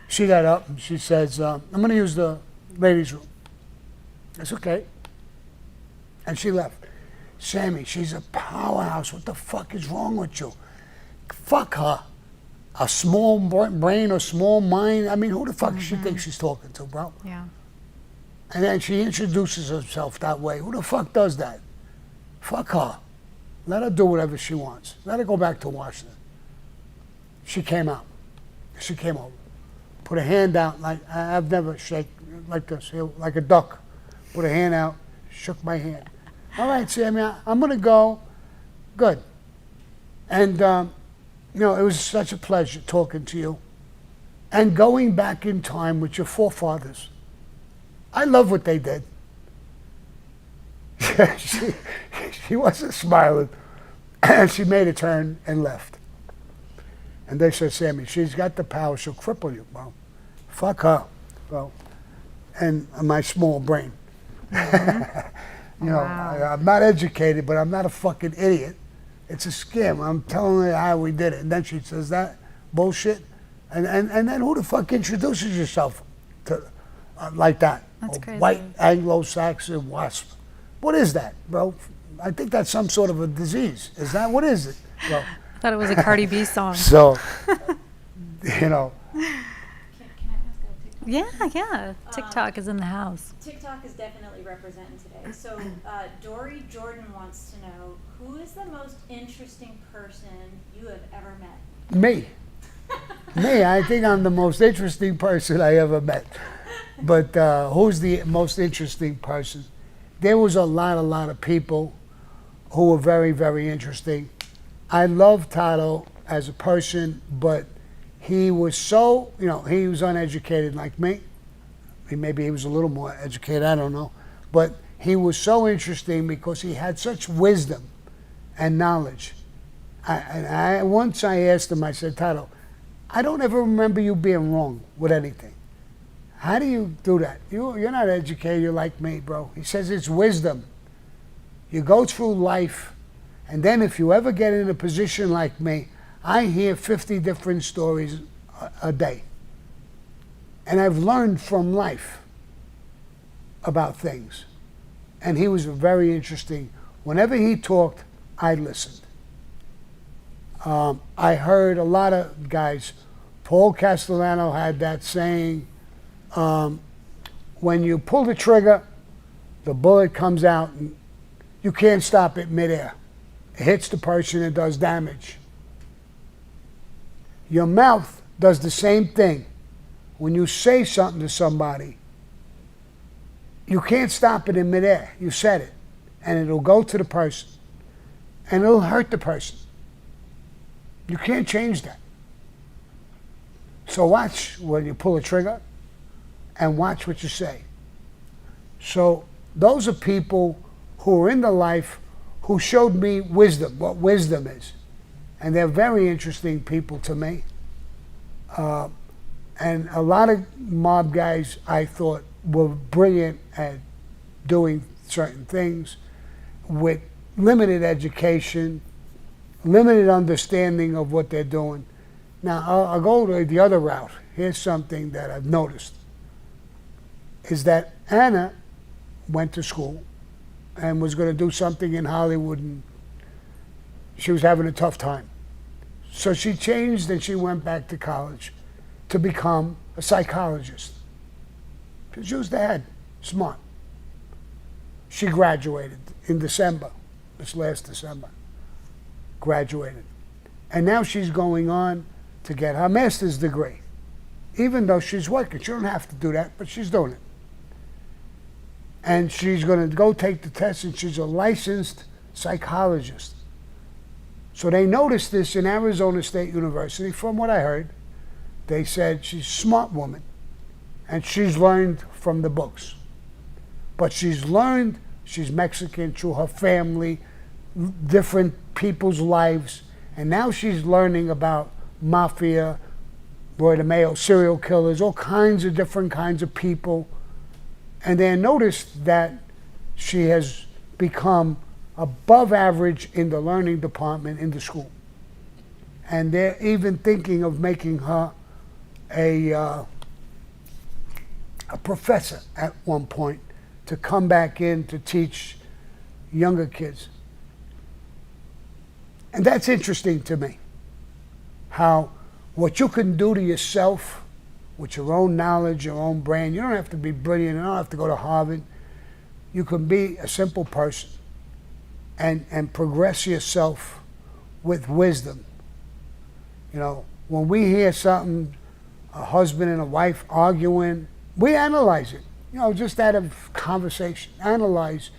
[SPEAKER 3] She got up and she says, I'm going to use the ladies' room. That's okay. And she left. Sammy, she's a powerhouse. What the fuck is wrong with you? Fuck her. A small brain or small mind. I mean, who the fuck does she think she's talking to, bro?
[SPEAKER 2] Yeah.
[SPEAKER 3] And then she introduces herself that way. Who the fuck does that? Fuck her. Let her do whatever she wants. Let her go back to Washington. She came out. She came over. Put a hand out like I've never shaken like this, like a duck. Put a hand out, shook my hand. All right, Sammy, I'm going to go. Good. And, you know, it was such a pleasure talking to you. And going back in time with your forefathers. I love what they did. She wasn't smiling. And she made a turn and left. And they said, Sammy, she's got the power. She'll cripple you. Well, fuck her. Well, and my small brain. You know,
[SPEAKER 2] Wow.
[SPEAKER 3] I'm not educated, but I'm not a fucking idiot. It's a scam. I'm telling her how we did it. And then she says that bullshit. And then who the fuck introduces yourself to like that?
[SPEAKER 2] That's
[SPEAKER 3] A
[SPEAKER 2] crazy.
[SPEAKER 3] white Anglo-Saxon wasp. What is that, bro? I think that's some sort of a disease. Is that, what is it? Well,
[SPEAKER 2] I thought it was a Cardi B song.
[SPEAKER 3] so, you know,
[SPEAKER 4] Can I ask a TikTok?
[SPEAKER 2] Yeah. TikTok is in the house.
[SPEAKER 4] TikTok is definitely representing today. So Dory Jordan wants to know, who is the most interesting person you have ever met?
[SPEAKER 3] me. Me, I think I'm the most interesting person I ever met. But who's the most interesting person? There was a lot of people who were very, very interesting. I love Tato as a person, but he was so, you know, he was uneducated like me. Maybe he was a little more educated, I don't know. But he was so interesting because he had such wisdom and knowledge. Once I asked him, I said, Tato, I don't ever remember you being wrong with anything. How do you do that? You're not educated, you're like me, bro. He says it's wisdom. You go through life, and then if you ever get in a position like me, I hear 50 different stories a day. And I've learned from life about things. And he was very interesting. Whenever he talked, I listened. I heard a lot of guys, Paul Castellano had that saying, when you pull the trigger, the bullet comes out and you can't stop it midair. It hits the person and does damage. Your mouth does the same thing. When you say something to somebody, you can't stop it in midair. You said it, and it'll go to the person, and it'll hurt the person. You can't change that. So watch when you pull a trigger and watch what you say. So those are people who are in the life who showed me wisdom, what wisdom is. And they're very interesting people to me. And a lot of mob guys I thought were brilliant at doing certain things with limited education, limited understanding of what they're doing. Now, I'll go to the other route. Here's something that I've noticed, is that Anna went to school and was going to do something in Hollywood, and she was having a tough time. So she changed and she went back to college to become a psychologist. She was the head, smart. She graduated in December, this last December, graduated. And now she's going on to get her master's degree, even though she's working. She don't have to do that, but she's doing it. And she's going to go take the test, and she's a licensed psychologist. So they noticed this in Arizona State University. From what I heard, they said she's a smart woman, and she's learned from the books. But she's Mexican through her family, different people's lives, and now she's learning about mafia, Roy DeMeo, serial killers, all kinds of different kinds of people. And they noticed that she has become above average in the learning department in the school. And they're even thinking of making her a professor at one point to come back in to teach younger kids. And that's interesting to me, how what you can do to yourself with your own knowledge, your own brain. You don't have to be brilliant. You don't have to go to Harvard. You can be a simple person and progress yourself with wisdom. You know, when we hear something, a husband and a wife arguing, we analyze it. You know, just out of conversation. Analyze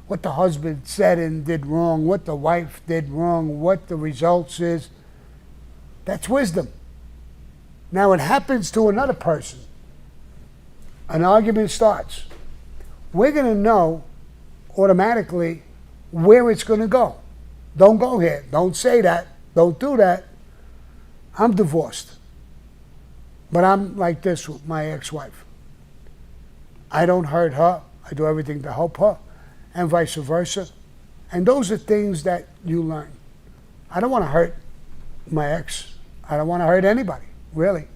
[SPEAKER 3] what the husband said and did wrong, what the wife did wrong, what the results is. That's wisdom. Now it happens to another person. An argument starts. We're going to know automatically where it's going to go. Don't go here. Don't say that. Don't do that. I'm divorced. But I'm like this with my ex-wife. I don't hurt her. I do everything to help her, and vice versa. And those are things that you learn. I don't want to hurt my ex. I don't want to hurt anybody, really.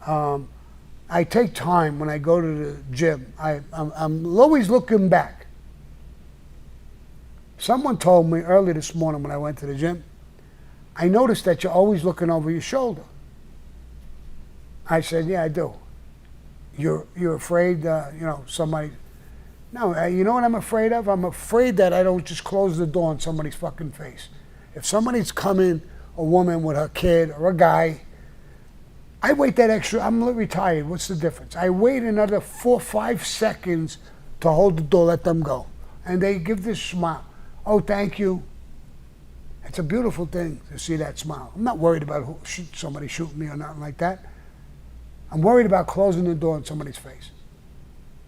[SPEAKER 3] I take time when I go to the gym. I'm always looking back. Someone told me early this morning when I went to the gym, I noticed that you're always looking over your shoulder. I said, yeah, I do. You're afraid, somebody... No, you know what I'm afraid of? I'm afraid that I don't just close the door on somebody's fucking face. If somebody's coming, a woman with her kid or a guy, I wait that extra, I'm retired, what's the difference? I wait another 4 or 5 seconds to hold the door, let them go. And they give this smile. Oh, thank you. It's a beautiful thing to see that smile. I'm not worried about somebody shooting me or nothing like that. I'm worried about closing the door in somebody's face.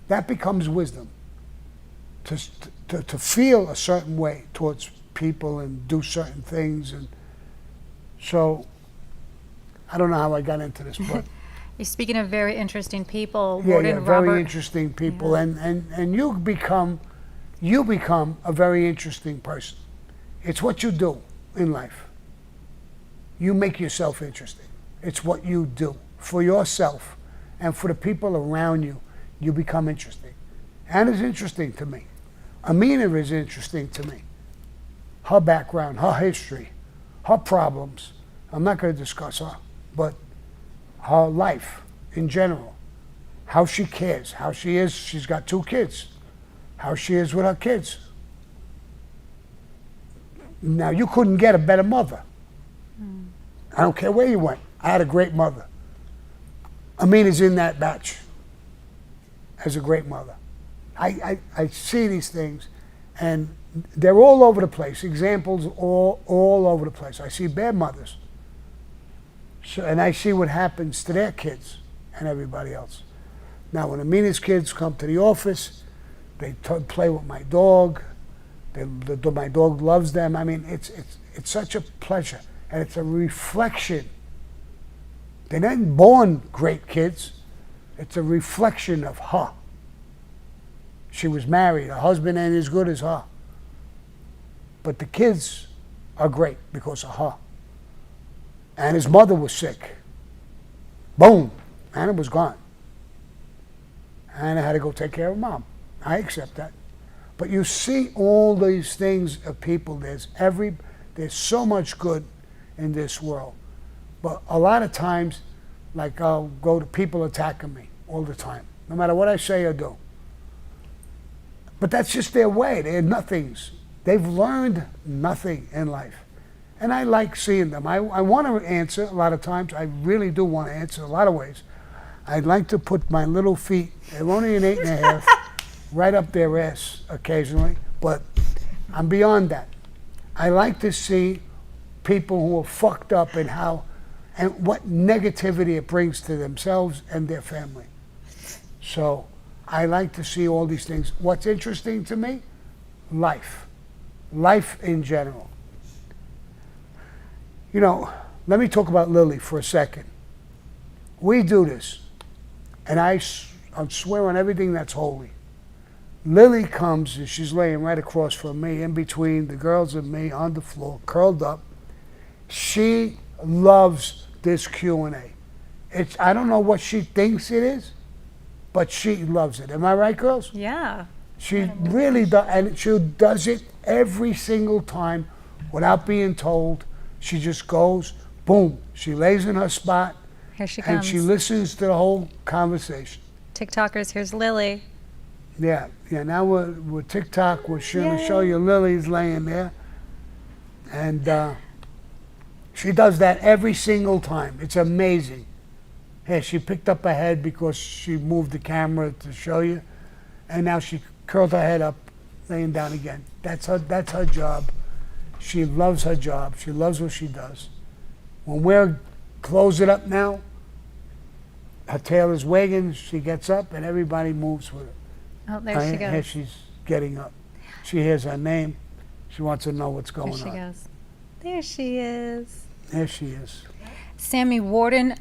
[SPEAKER 3] That becomes wisdom. To feel a certain way towards people and do certain things. And so, I don't know how I got into this, but...
[SPEAKER 2] You're speaking of very interesting people,
[SPEAKER 3] yeah,
[SPEAKER 2] Warden
[SPEAKER 3] very
[SPEAKER 2] Robert.
[SPEAKER 3] interesting people.
[SPEAKER 2] Yeah.
[SPEAKER 3] And you become a very interesting person. It's what you do in life. You make yourself interesting. It's what you do for yourself and for the people around you. You become interesting. Anna's interesting to me. Amina is interesting to me. Her background, her history, her problems. I'm not going to discuss her, but her life in general. How she cares, how she is. She's got 2 kids. How she is with her kids. Now, you couldn't get a better mother. I don't care where you went. I had a great mother. Amina's in that batch as a great mother. I see these things, and they're all over the place. Examples all over the place. I see bad mothers. So, and I see what happens to their kids and everybody else. Now, when Amina's kids come to the office, they play with my dog. My dog loves them. I mean, it's such a pleasure, and it's a reflection. They're not born great kids. It's a reflection of her. She was married. Her husband ain't as good as her. But the kids are great because of her. And his mother was sick. Boom. Anna was gone. Anna had to go take care of mom. I accept that. But you see all these things of people. There's so much good in this world. But a lot of times, like I'll go to people attacking me all the time, no matter what I say or do. But that's just their way. They're nothings. They've learned nothing in life. And I like seeing them. I want to answer a lot of times. I really do want to answer a lot of ways. I'd like to put my little feet, they're only an 8.5, right up their ass occasionally, but I'm beyond that. I like to see people who are fucked up and what negativity it brings to themselves and their family. So I like to see all these things. What's interesting to me? Life. Life in general. You know, let me talk about Lily for a second. We do this, and I swear on everything that's holy. Lily comes, and she's laying right across from me, in between the girls and me, on the floor, curled up. She loves this Q&A. I don't know what she thinks it is, but she loves it. Am I right, girls?
[SPEAKER 2] Yeah.
[SPEAKER 3] She really does, and she does it every single time without being told. She just goes, boom. She lays in her spot.
[SPEAKER 2] Here she
[SPEAKER 3] and
[SPEAKER 2] comes.
[SPEAKER 3] she listens to the whole conversation.
[SPEAKER 2] TikTokers, here's Lily.
[SPEAKER 3] Yeah. Now we're TikTok. We're going to show you Lily's laying there, and she does that every single time. It's amazing. Hey, she picked up her head because she moved the camera to show you, and now she curled her head up, laying down again. That's her job. She loves her job. She loves what she does. When we're closing up now, her tail is wagging. She gets up, and everybody moves with her.
[SPEAKER 2] Oh, there she goes.
[SPEAKER 3] Here she's getting up. She hears her name. She wants to know what's going on.
[SPEAKER 2] There she goes. There she is.
[SPEAKER 3] There she is.
[SPEAKER 2] Sammy Warden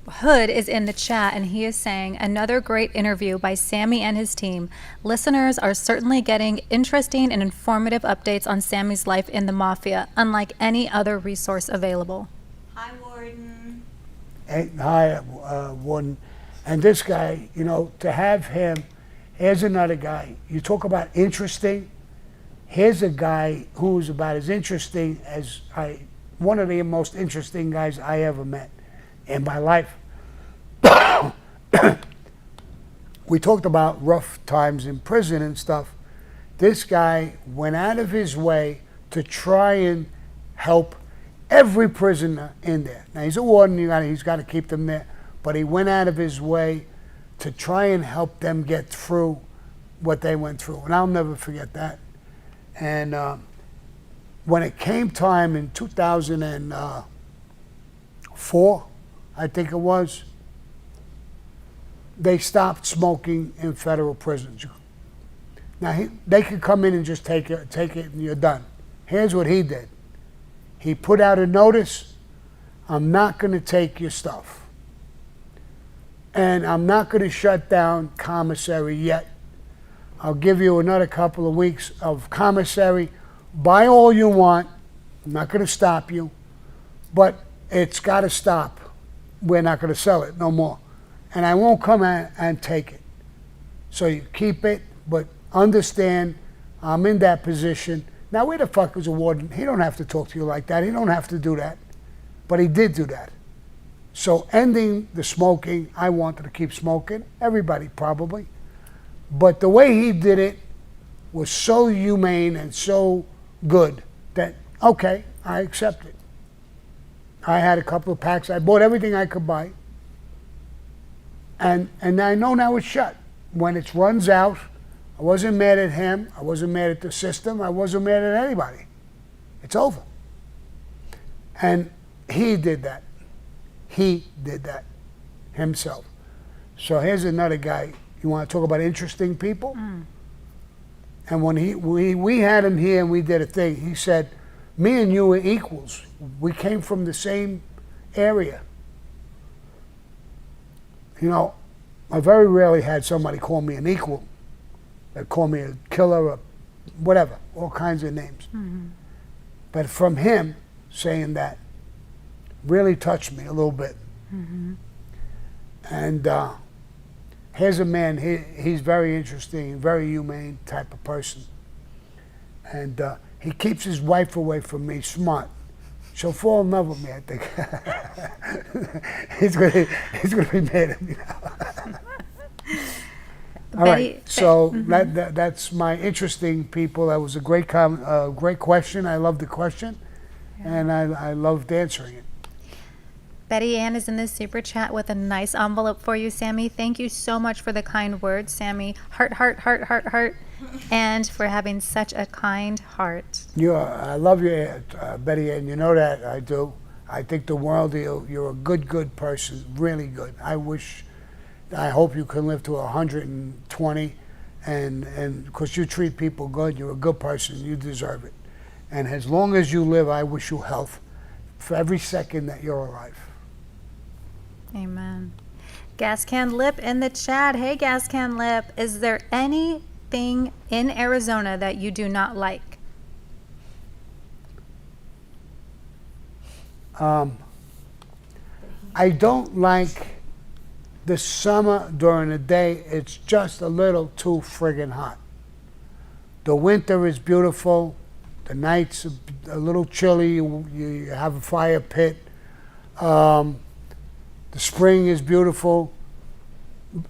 [SPEAKER 2] Hood is in the chat, and he is saying, another great interview by Sammy and his team. Listeners are certainly getting interesting and informative updates on Sammy's life in the Mafia, unlike any other resource available.
[SPEAKER 4] Hi, Warden.
[SPEAKER 3] Hey, hi, Warden. And this guy, you know, to have him, here's another guy. You talk about interesting. Here's a guy who's about as interesting as one of the most interesting guys I ever met in my life. We talked about rough times in prison and stuff. This guy went out of his way to try and help every prisoner in there. Now, he's a warden, he's got to keep them there, but he went out of his way to try and help them get through what they went through, and I'll never forget that. And when it came time in 2004, I think it was, they stopped smoking in federal prisons. Now, they could come in and just take it and you're done. Here's what he did. He put out a notice, I'm not going to take your stuff. And I'm not going to shut down commissary yet. I'll give you another couple of weeks of commissary. Buy all you want. I'm not going to stop you. But it's got to stop. We're not going to sell it no more. And I won't come and take it. So you keep it, but understand I'm in that position. Now, where the fuck is a warden? He don't have to talk to you like that. He don't have to do that. But he did do that. So ending the smoking, I wanted to keep smoking. Everybody probably. But the way he did it was so humane and so good that, okay, I accept it. I had a couple of packs. I bought everything I could buy. And I know now it's shut. When it runs out, I wasn't mad at him. I wasn't mad at the system. I wasn't mad at anybody. It's over. And he did that. He did that himself. So here's another guy. You want to talk about interesting people? And when we had him here and we did a thing, he said, me and you were equals. We came from the same area. You know, I very rarely had somebody call me an equal. They call me a killer or whatever, all kinds of names. But from him saying that really touched me a little bit. And here's a man, he's very interesting, very humane type of person. And he keeps his wife away from me, smart. She'll fall in love with me, I think. he's gonna be mad at me now. All right, so that's my interesting people. That was a great great question. I love the question, and I loved answering it.
[SPEAKER 5] Betty Ann is in the super chat with a nice envelope for you, Sammy. Thank you so much for the kind words, Sammy. Heart, heart, heart, heart, heart. And for having such a kind heart.
[SPEAKER 3] I love you, Betty Ann. You know that I do. I think the world of you. You're a good person, really good. I hope you can live to 120, and because you treat people good, you're a good person. You deserve it. And as long as you live, I wish you health for every second that you're alive.
[SPEAKER 5] Amen. Gas Can Lip in the chat. Hey, Gas Can Lip. Is there anything in Arizona that you do not like?
[SPEAKER 3] I don't like the summer during the day. It's just a little too friggin' hot. The winter is beautiful. The nights a little chilly. You have a fire pit. The spring is beautiful.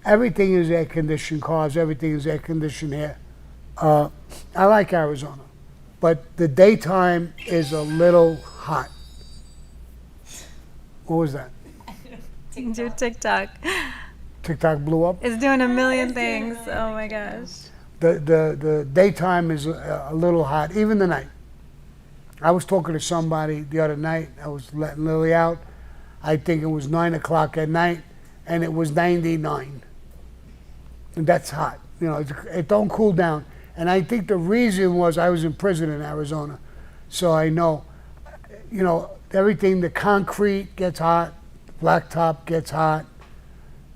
[SPEAKER 3] Everything is air conditioned cars. Everything is air conditioned here. I like Arizona, but the daytime is a little hot. What was that?
[SPEAKER 5] Do TikTok.
[SPEAKER 3] TikTok blew up.
[SPEAKER 5] It's doing a million things. Oh my gosh.
[SPEAKER 3] The daytime is a little hot, even the night. I was talking to somebody the other night. I was letting Lily out. I think it was 9 o'clock at night, and it was 99. And that's hot. You know, it don't cool down. And I think the reason was I was in prison in Arizona, so I know, you know, everything. The concrete gets hot, blacktop gets hot,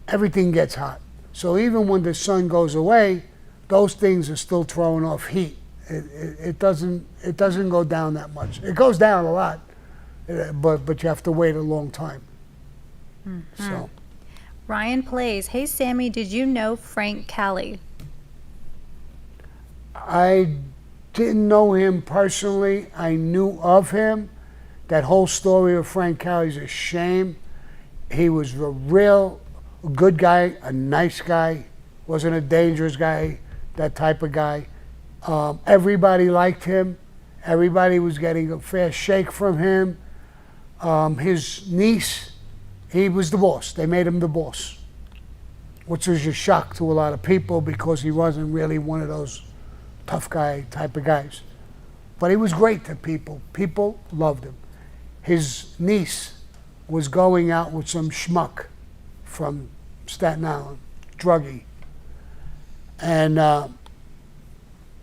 [SPEAKER 3] everything gets hot. So even when the sun goes away, those things are still throwing off heat. It doesn't go down that much. It goes down a lot, but you have to wait a long time. So
[SPEAKER 5] Ryan Plays. Hey, Sammy, did you know Frank Cali?
[SPEAKER 3] I didn't know him personally. I knew of him. That whole story of Frank Cali is a shame. He was a real good guy, a nice guy, wasn't a dangerous guy, that type of guy. Everybody liked him. Everybody was getting a fair shake from him. His niece, he was the boss. They made him the boss, which was a shock to a lot of people because he wasn't really one of those tough guy type of guys. But he was great to people. People loved him. His niece was going out with some schmuck from Staten Island, druggie. And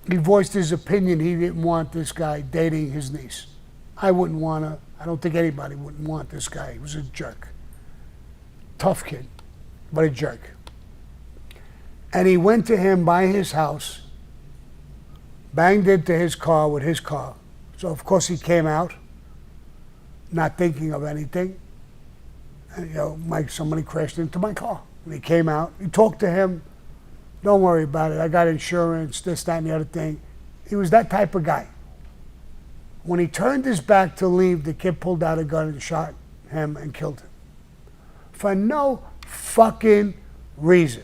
[SPEAKER 3] he voiced his opinion. He didn't want this guy dating his niece. I wouldn't want to. I don't think anybody wouldn't want this guy. He was a jerk. Tough kid, but a jerk. And he went to him by his house, banged into his car with his car. So of course he came out, not thinking of anything. And, you know, somebody crashed into my car. And he came out, he talked to him, don't worry about it, I got insurance, this, that, and the other thing. He was that type of guy. When he turned his back to leave, the kid pulled out a gun and shot him and killed him. For no fucking reason.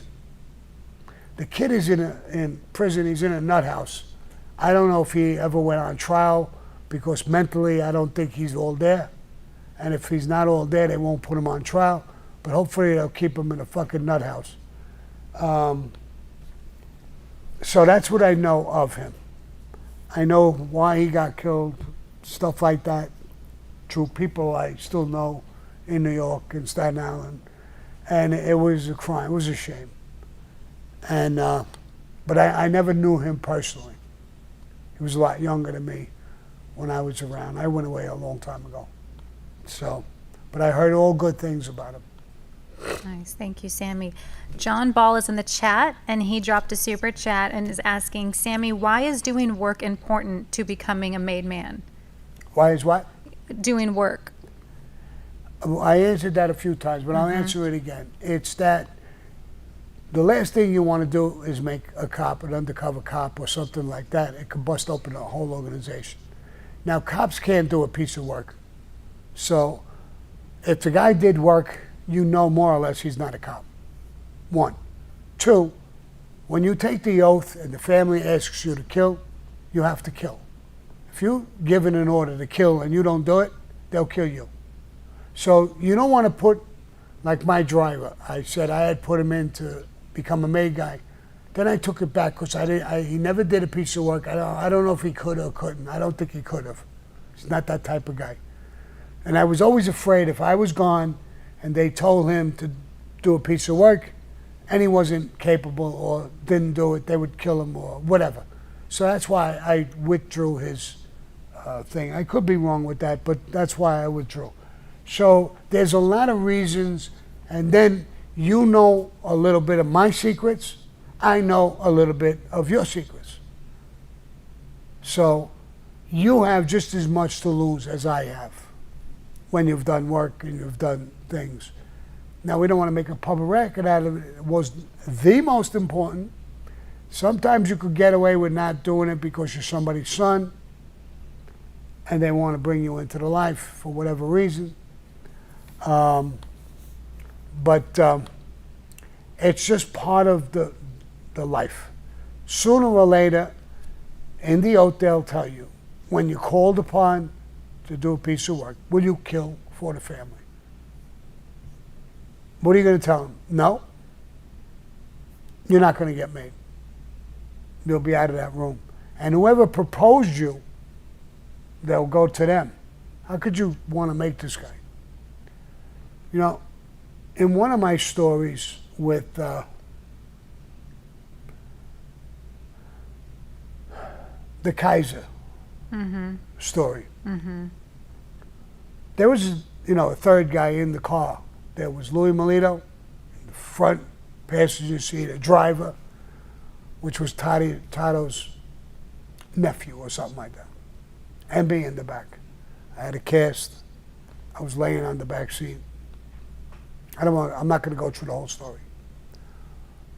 [SPEAKER 3] The kid is in prison, he's in a nut house. I don't know if he ever went on trial because mentally I don't think he's all there. And if he's not all there, they won't put him on trial. But hopefully they'll keep him in a fucking nut house. So that's what I know of him. I know why he got killed, stuff like that. True people I still know in New York, in Staten Island, and it was a crime. It was a shame. And but I never knew him personally. He was a lot younger than me when I was around. I went away a long time ago. So, but I heard all good things about him.
[SPEAKER 5] Nice. Thank you, Sammy. John Ball is in the chat, and he dropped a super chat and is asking, Sammy, why is doing work important to becoming a made man?
[SPEAKER 3] Why is what?
[SPEAKER 5] Doing work.
[SPEAKER 3] I answered that a few times, but I'll answer it again. It's that the last thing you want to do is make a cop, an undercover cop or something like that. It could bust open a whole organization. Now, cops can't do a piece of work. So if the guy did work, you know more or less he's not a cop. 1. 2, when you take the oath and the family asks you to kill, you have to kill. If you're given an order to kill and you don't do it, they'll kill you. So you don't want to put, like my driver, I said I had put him in to become a maid guy. Then I took it back because he never did a piece of work. I don't know if he could or couldn't. I don't think he could have. He's not that type of guy. And I was always afraid if I was gone and they told him to do a piece of work and he wasn't capable or didn't do it, they would kill him or whatever. So that's why I withdrew his thing. I could be wrong with that, but that's why I withdrew. So there's a lot of reasons, and then you know a little bit of my secrets. I know a little bit of your secrets. So you have just as much to lose as I have when you've done work and you've done things. Now, we don't want to make a public record out of it. It was the most important. Sometimes you could get away with not doing it because you're somebody's son and they want to bring you into the life for whatever reason. But it's just part of the life. Sooner or later, in the oath, they'll tell you, when you're called upon to do a piece of work, will you kill for the family? What are you going to tell them? No. You're not going to get made. You'll be out of that room. And whoever proposed you, they'll go to them. How could you want to make this guy? You know, in one of my stories with the Kaiser story, there was, a third guy in the car. There was Louis Melito in the front passenger seat, a driver, which was Tato's nephew or something like that, and me in the back. I had a cast. I was laying on the back seat. I'm not going to go through the whole story.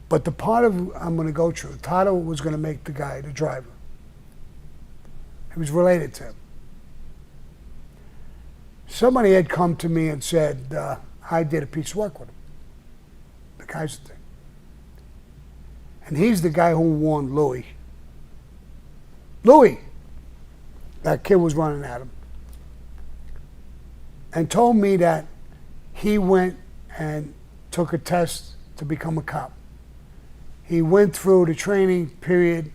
[SPEAKER 3] But the part of I'm going to go through, Tato was going to make the guy, the driver. He was related to him. Somebody had come to me and said, I did a piece of work with him, the Kaiser thing. And he's the guy who warned Louis. Louis! That kid was running at him. And told me that he went and took a test to become a cop. He went through the training period,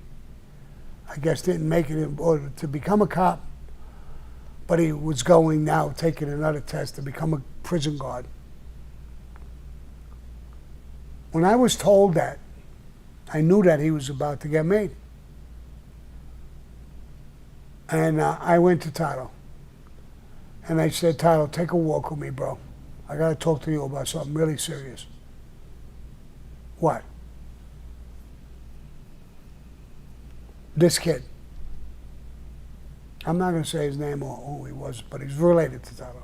[SPEAKER 3] I guess didn't make it in order to become a cop, but he was going now, taking another test to become a prison guard. When I was told that, I knew that he was about to get made. And I went to Tato. And I said, Tato, take a walk with me, bro. I got to talk to you about something really serious. What? This kid. I'm not going to say his name or who he was, but he's related to Tato.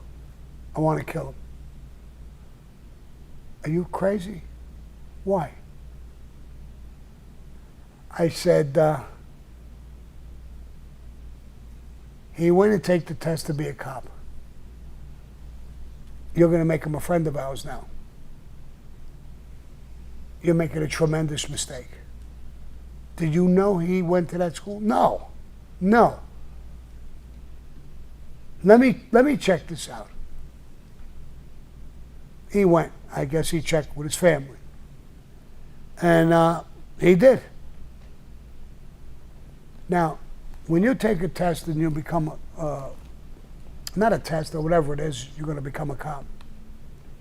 [SPEAKER 3] I want to kill him. Are you crazy? Why? I said, he went to take the test to be a cop. You're going to make him a friend of ours now. You're making a tremendous mistake. Did you know he went to that school? No. No. Let me check this out. He went. I guess he checked with his family. And he did. Now, when you take a test and you become not a test or whatever it is, you're going to become a cop.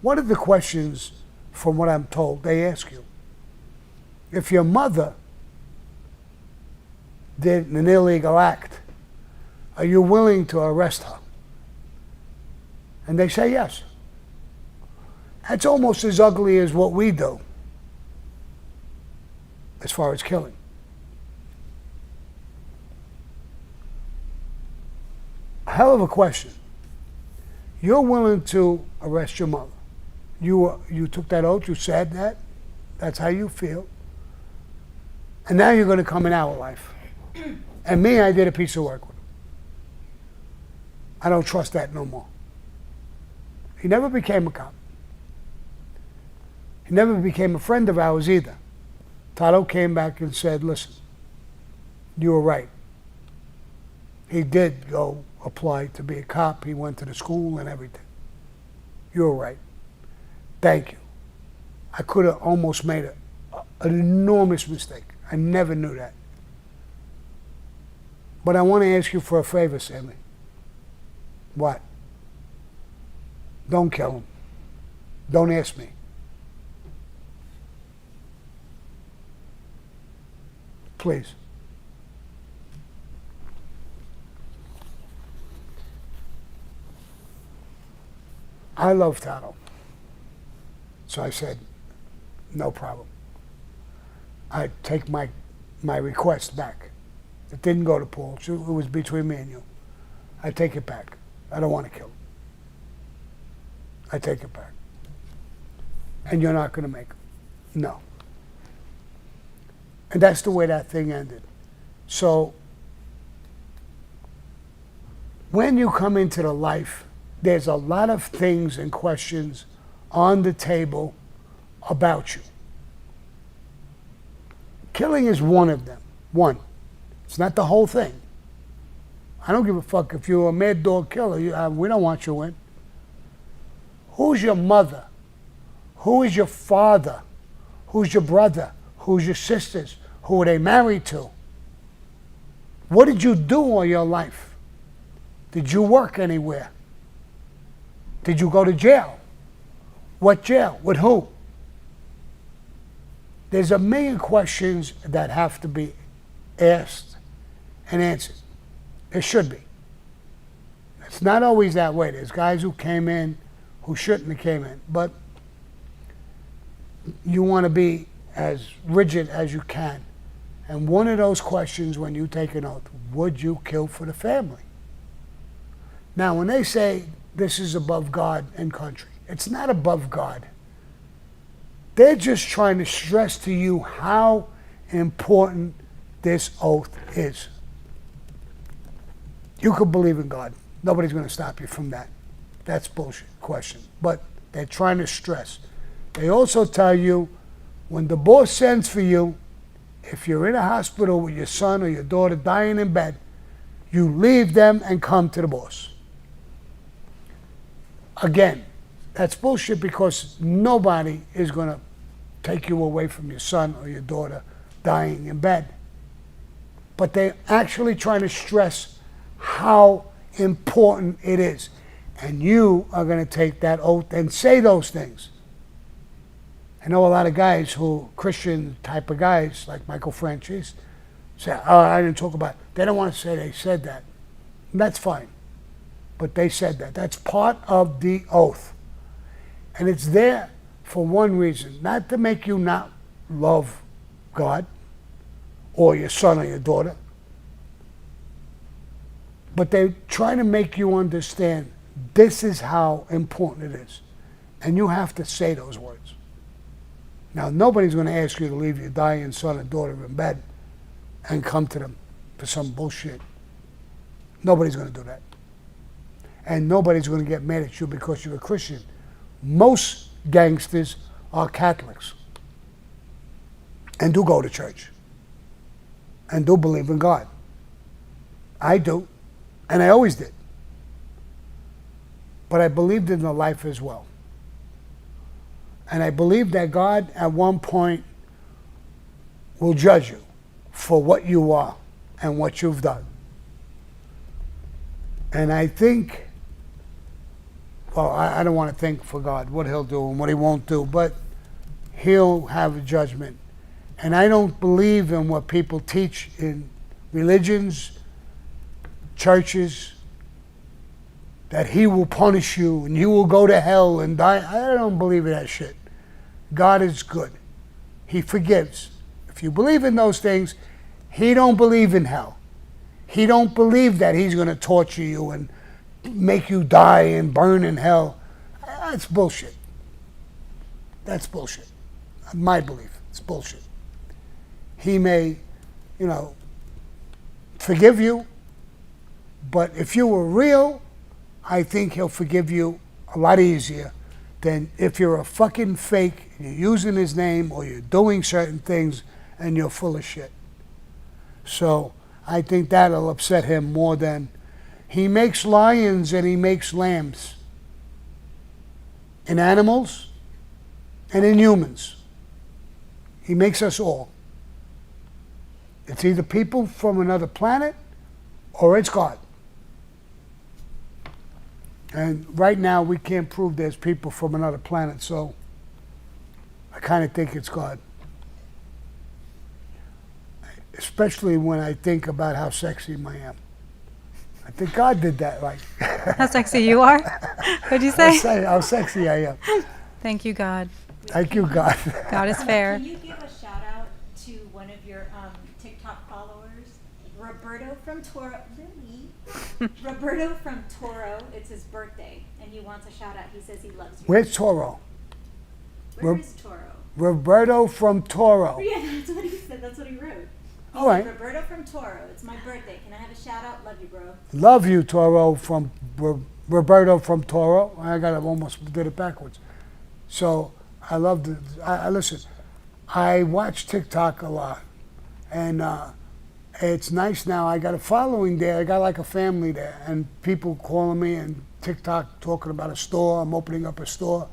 [SPEAKER 3] One of the questions, from what I'm told, they ask you, if your mother did an illegal act, are you willing to arrest her? And they say yes. That's almost as ugly as what we do as far as killing. A hell of a question. You're willing to arrest your mother. You took that oath, you said that. That's how you feel. And now you're going to come in our life. And me, I did a piece of work with him. I don't trust that no more. He never became a cop. He never became a friend of ours either. Tato came back and said, listen, you were right. He did go apply to be a cop. He went to the school and everything. You were right. Thank you. I could have almost made an enormous mistake. I never knew that. But I want to ask you for a favor, Sammy. What? Don't kill him. Don't ask me. Please. I love Tato. So I said, no problem. I take my request back. It didn't go to Paul. It was between me and you. I take it back. I don't want to kill him. I take it back. And you're not going to make him. No. And that's the way that thing ended. So when you come into the life, there's a lot of things and questions on the table about you. Killing is one of them. One. It's not the whole thing. I don't give a fuck if you're a mad dog killer. We don't want you in. Who's your mother? Who is your father? Who's your brother? Who's your sisters? Who are they married to? What did you do all your life? Did you work anywhere? Did you go to jail? What jail? With who? There's a million questions that have to be asked and answered. There should be. It's not always that way. There's guys who came in who shouldn't have came in. But you want to be as rigid as you can. And one of those questions when you take an oath, would you kill for the family? Now, when they say this is above God and country, it's not above God. They're just trying to stress to you how important this oath is. You could believe in God. Nobody's going to stop you from that. That's bullshit question. But they're trying to stress. They also tell you when the boss sends for you, if you're in a hospital with your son or your daughter dying in bed, you leave them and come to the boss. Again, that's bullshit because nobody is going to take you away from your son or your daughter dying in bed. But they're actually trying to stress how important it is. And you are going to take that oath and say those things. I know a lot of guys who, Christian type of guys, like Michael Francis, say, oh, I didn't talk about it. They don't want to say they said that. And that's fine. But they said that. That's part of the oath. And it's there for one reason, not to make you not love God or your son or your daughter, but they're trying to make you understand this is how important it is. And you have to say those words. Now, nobody's going to ask you to leave your dying son or daughter in bed and come to them for some bullshit. Nobody's going to do that. And nobody's going to get mad at you because you're a Christian. Most gangsters are Catholics and do go to church and do believe in God. I do, and I always did. But I believed in the life as well. And I believe that God at one point will judge you for what you are and what you've done. And I think well, I don't want to think for God what he'll do and what he won't do, but he'll have a judgment. And I don't believe in what people teach in religions, churches, that he will punish you and you will go to hell and die. I don't believe in that shit. God is good. He forgives. If you believe in those things, he don't believe in hell. He don't believe that he's going to torture you and make you die and burn in hell. That's bullshit. That's bullshit. My belief. It's bullshit. He may, forgive you, but if you were real, I think he'll forgive you a lot easier than if you're a fucking fake, and you're using his name or you're doing certain things and you're full of shit. So I think that'll upset him more than he makes lions and he makes lambs in animals and in humans. He makes us all. It's either people from another planet or it's God. And right now we can't prove there's people from another planet, so I kind of think it's God. Especially when I think about how sexy I am. I think God did that, like.
[SPEAKER 5] How sexy you are? What'd you say?
[SPEAKER 3] How sexy I am.
[SPEAKER 5] Thank you, God.
[SPEAKER 3] Thank you, God.
[SPEAKER 5] God is fair.
[SPEAKER 4] Can you give a shout out to one of your TikTok followers, Roberto from Toro? Roberto from Toro. It's his birthday, and he wants a shout out. He says he loves you.
[SPEAKER 3] Where's Toro?
[SPEAKER 4] Where is Toro?
[SPEAKER 3] Roberto from Toro.
[SPEAKER 4] Yeah, that's what he said. That's what he wrote. He
[SPEAKER 3] All right.
[SPEAKER 4] said, Roberto from Toro. It's my birthday. Can I have a shout out? Love you, bro.
[SPEAKER 3] Love you, Toro, from Roberto from Toro. I almost did it backwards. So I love I listen. I watch TikTok a lot, and it's nice now. I got a following there. I got like a family there, and people calling me and TikTok talking about a store. I'm opening up a store.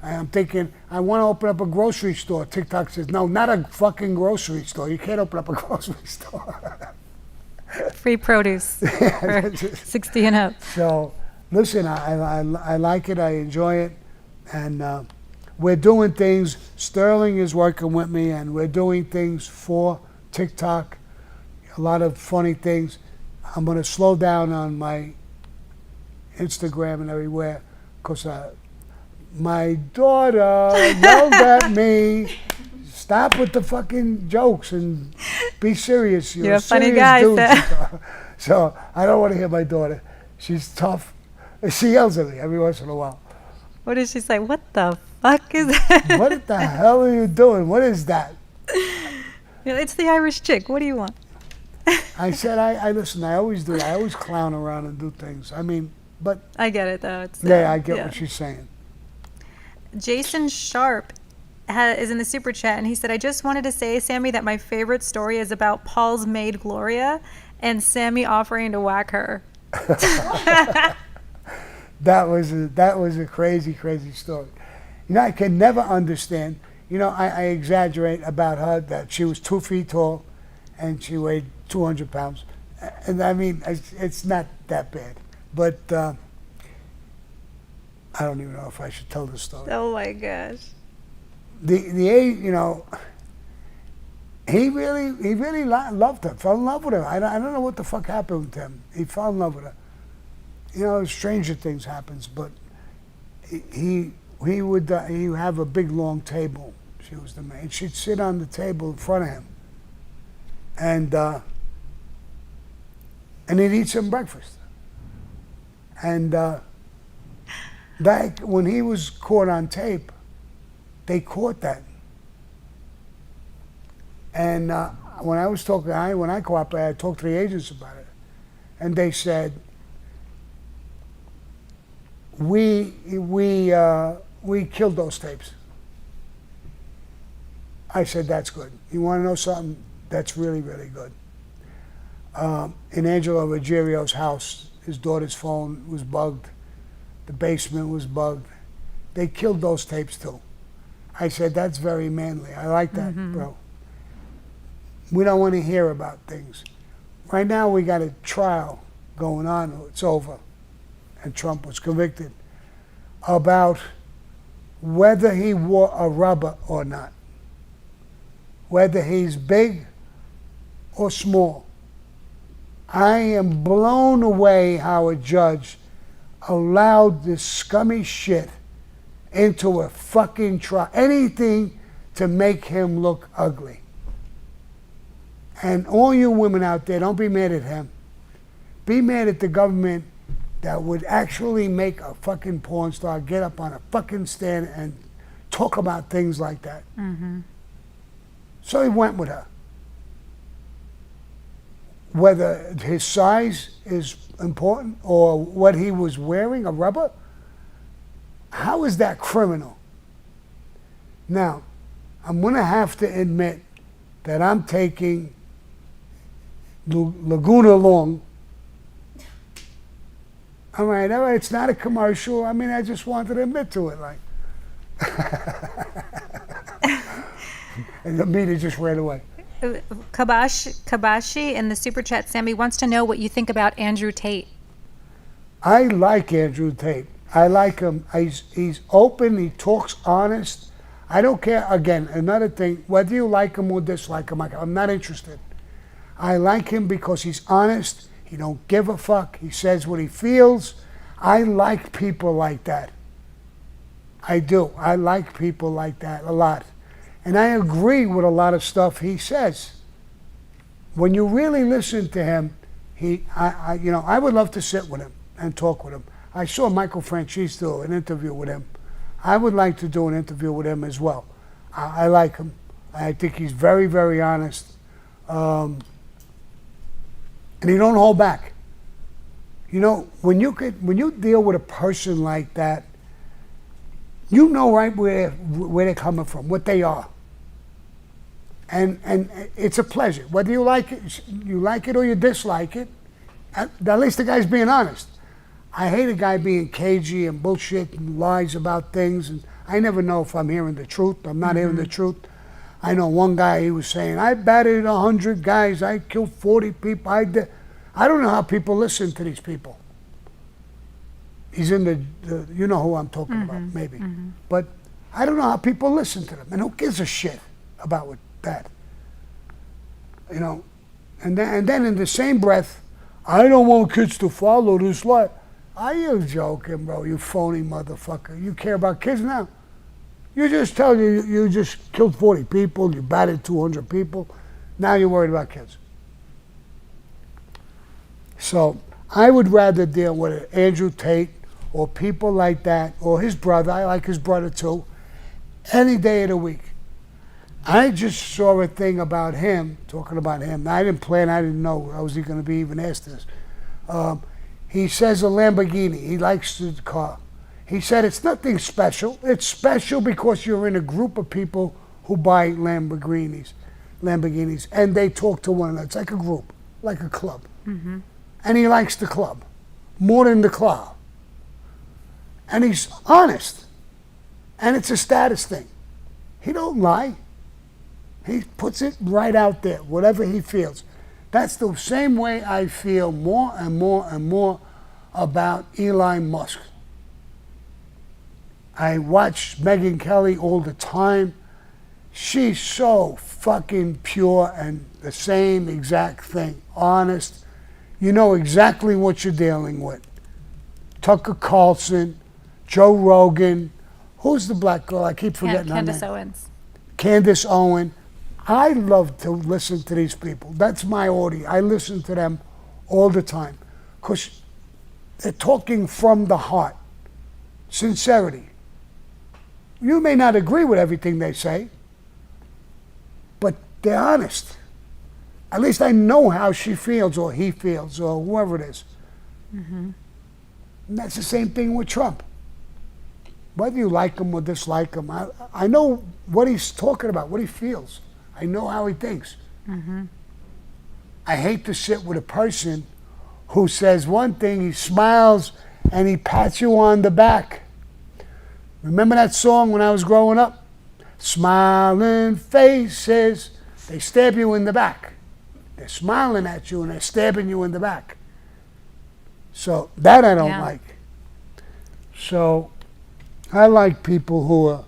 [SPEAKER 3] And I'm thinking, I want to open up a grocery store. TikTok says, no, not a fucking grocery store. You can't open up a grocery store.
[SPEAKER 5] Free produce for 60 and up.
[SPEAKER 3] So, listen, I like it. I enjoy it. And we're doing things. Sterling is working with me, and we're doing things for TikTok. A lot of funny things. I'm going to slow down on my Instagram and everywhere because my daughter yelled at me, stop with the fucking jokes and be serious.
[SPEAKER 5] You're a funny guy.
[SPEAKER 3] So I don't want to hear my daughter. She's tough. She yells at me every once in a while.
[SPEAKER 5] What did she say? What the fuck is that?
[SPEAKER 3] What the hell are you doing? What is that?
[SPEAKER 5] It's the Irish chick. What do you want?
[SPEAKER 3] I said, I listen, I always do. I always clown around and do things. I mean, but...
[SPEAKER 5] I get it, though.
[SPEAKER 3] I get what she's saying.
[SPEAKER 5] Jason Sharp is in the super chat, and he said, I just wanted to say, Sammy, that my favorite story is about Paul's maid Gloria and Sammy offering to whack her.
[SPEAKER 3] That was a crazy, crazy story. I can never understand. I exaggerate about her that she was 2 feet tall and she weighed 200 pounds. And I mean, it's not that bad. But I don't even know if I should tell this story.
[SPEAKER 5] Oh my gosh.
[SPEAKER 3] The age, he really loved her, fell in love with her. I don't know what the fuck happened with him. He fell in love with her. Stranger things happens, but he would have a big long table. She was the maid. She'd sit on the table in front of him, and he'd eat some breakfast. And when he was caught on tape, they caught that. And when I was talking, when I cooperated, I talked to the agents about it, and they said, we killed those tapes. I said, that's good. You want to know something? That's really, really good. In Angelo Ruggerio's house, his daughter's phone was bugged. The basement was bugged. They killed those tapes too. I said, that's very manly. I like that, bro. We don't want to hear about things. Right now we got a trial going on. It's over. And Trump was convicted. about whether he wore a rubber or not, whether he's big or small. I am blown away how a judge allowed this scummy shit into a fucking trial. Anything to make him look ugly. And all you women out there, don't be mad at him. Be mad at the government that would actually make a fucking porn star get up on a fucking stand and talk about things like that.
[SPEAKER 5] Mm-hmm.
[SPEAKER 3] So he went with her. Whether his size is important or what he was wearing, a rubber, how is that criminal? Now, I'm going to have to admit that I'm taking Laguna Long. All right, it's not a commercial. I mean, I just wanted to admit to it, like. And the meter just ran away.
[SPEAKER 5] Kabashi in the super chat, Sammy wants to know what you think about Andrew Tate.
[SPEAKER 3] I like Andrew Tate. I like him. He's open. He talks honest. I don't care. Again, another thing, whether you like him or dislike him, I'm not interested. I like him because he's honest. He don't give a fuck. He says what he feels. I like people like that. I do. I like people like that a lot. And I agree with a lot of stuff he says. When you really listen to him, I would love to sit with him and talk with him. I saw Michael Franchise do an interview with him. I would like to do an interview with him as well. I like him. I think he's very, very honest. And he don't hold back. You know, when you deal with a person like that, you know right where they're coming from, what they are. And it's a pleasure. Whether you like it or you dislike it, at least the guy's being honest. I hate a guy being cagey and bullshit and lies about things, and I never know if I'm hearing the truth. I'm not hearing the truth. I know one guy, he was saying, I batted 100 guys, I killed 40 people, I don't know how people listen to these people. He's in the you know who I'm talking about, maybe. But I don't know how people listen to them, and who gives a shit about that? You know, and then in the same breath, I don't want kids to follow this life. Are you joking, bro? You phony motherfucker. You care about kids now? You just tell you just killed 40 people, you batted 200 people. Now you're worried about kids. So I would rather deal with Andrew Tate or people like that, or his brother. I like his brother too, any day of the week. I just saw a thing about him, talking about him. I didn't plan, I didn't know I was going to be even asked this. He says a Lamborghini, he likes the car. He said it's nothing special. It's special because you're in a group of people who buy Lamborghinis, and they talk to one another. It's like a group, like a club. And he likes the club more than the car. And he's honest. And it's a status thing. He don't lie. He puts it right out there, whatever he feels. That's the same way I feel more and more and more about Elon Musk. I watch Megyn Kelly all the time. She's so fucking pure and the same exact thing, honest. You know exactly what you're dealing with. Tucker Carlson, Joe Rogan. Who's the black girl? I keep forgetting her name.
[SPEAKER 5] Candace Owens.
[SPEAKER 3] Candace Owens. I love to listen to these people. That's my audience. I listen to them all the time because they're talking from the heart. Sincerity. You may not agree with everything they say, but they're honest. At least I know how she feels or he feels or whoever it is. And that's the same thing with Trump. Whether you like him or dislike him, I know what he's talking about, what he feels. I know how he thinks. I hate to sit with a person who says one thing, he smiles, and he pats you on the back. Remember that song when I was growing up? Smiling faces, they stab you in the back. They're smiling at you and they're stabbing you in the back. So that I don't like. So I like people who are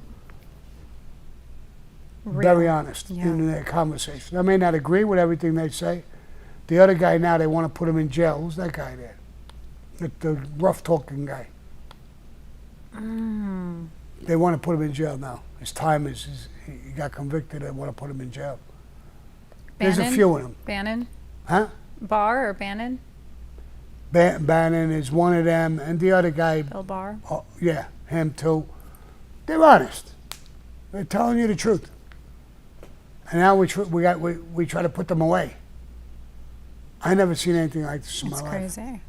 [SPEAKER 3] very honest
[SPEAKER 4] Yeah.
[SPEAKER 3] in their conversation. I may not agree with everything they say. The other guy now, they want to put him in jail. Who's that guy there? The rough-talking guy. They want to put him in jail now. His time he got convicted. They want to put him in jail. There's a few of them.
[SPEAKER 5] Bannon?
[SPEAKER 3] Huh?
[SPEAKER 5] Barr or Bannon?
[SPEAKER 3] Bannon is one of them, and the other guy,
[SPEAKER 5] Bill Barr?
[SPEAKER 3] oh, yeah, him too. They're honest. They're telling you the truth. And now we try to put them away. I never seen anything like this in my
[SPEAKER 5] That's
[SPEAKER 3] life.
[SPEAKER 5] crazy.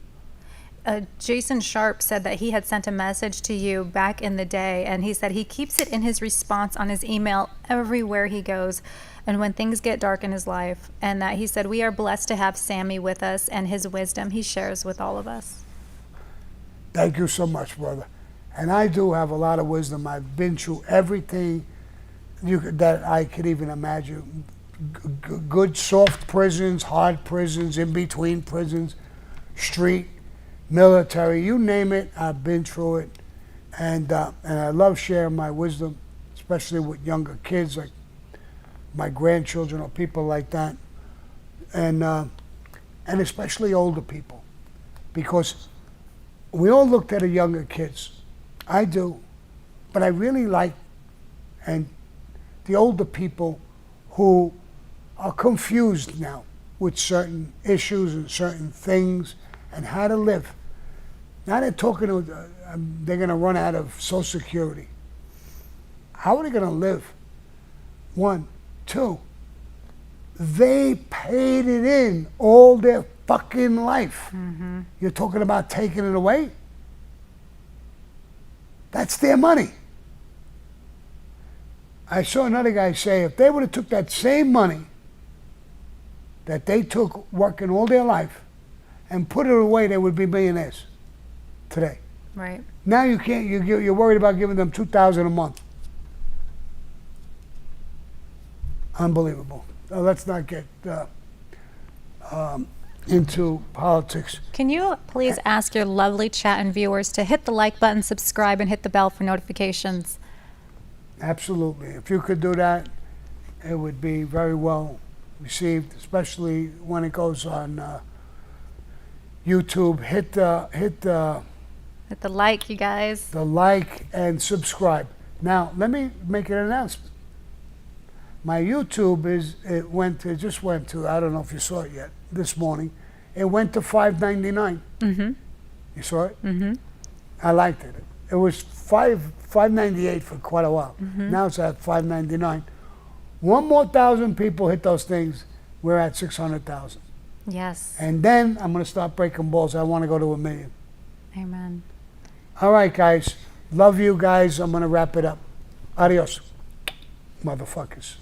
[SPEAKER 5] Jason Sharp said that he had sent a message to you back in the day, and he said he keeps it in his response on his email everywhere he goes and when things get dark in his life, and that he said we are blessed to have Sammy with us and his wisdom he shares with all of us.
[SPEAKER 3] Thank you so much, brother. And I do have a lot of wisdom. I've been through everything that I could even imagine. Good, soft prisons, hard prisons, in between prisons, street, military, you name it, I've been through it. And I love sharing my wisdom, especially with younger kids like my grandchildren or people like that. And especially older people. Because we all looked at the younger kids. I do. But I really like the older people who are confused now with certain issues and certain things and how to live. Now they're talking to, they're going to run out of Social Security. How are they going to live? One. Two, they paid it in all their fucking life. You're talking about taking it away? That's their money. I saw another guy say if they would have took that same money that they took working all their life and put it away, they would be millionaires today.
[SPEAKER 5] Right.
[SPEAKER 3] Now you can't. You're worried about giving them $2,000 a month. Unbelievable. Now, let's not get into politics.
[SPEAKER 5] Can you please ask your lovely chat and viewers to hit the like button, subscribe, and hit the bell for notifications?
[SPEAKER 3] Absolutely. If you could do that, it would be very well received, especially when it goes on YouTube. Hit the
[SPEAKER 5] like, you guys.
[SPEAKER 3] the like and subscribe. Now, let me make an announcement. My YouTube just went to, I don't know if you saw it yet, this morning. It went to $5.99.
[SPEAKER 5] Mm-hmm.
[SPEAKER 3] You saw it?
[SPEAKER 5] Mm-hmm.
[SPEAKER 3] I liked it. It was $5.98 for quite a while. Now it's at $5.99. One more 1,000 people hit those things, we're at 600,000.
[SPEAKER 5] Yes.
[SPEAKER 3] And then I'm going to start breaking balls. I want to go to 1 million.
[SPEAKER 5] Amen.
[SPEAKER 3] All right, guys. Love you guys. I'm going to wrap it up. Adios, motherfuckers.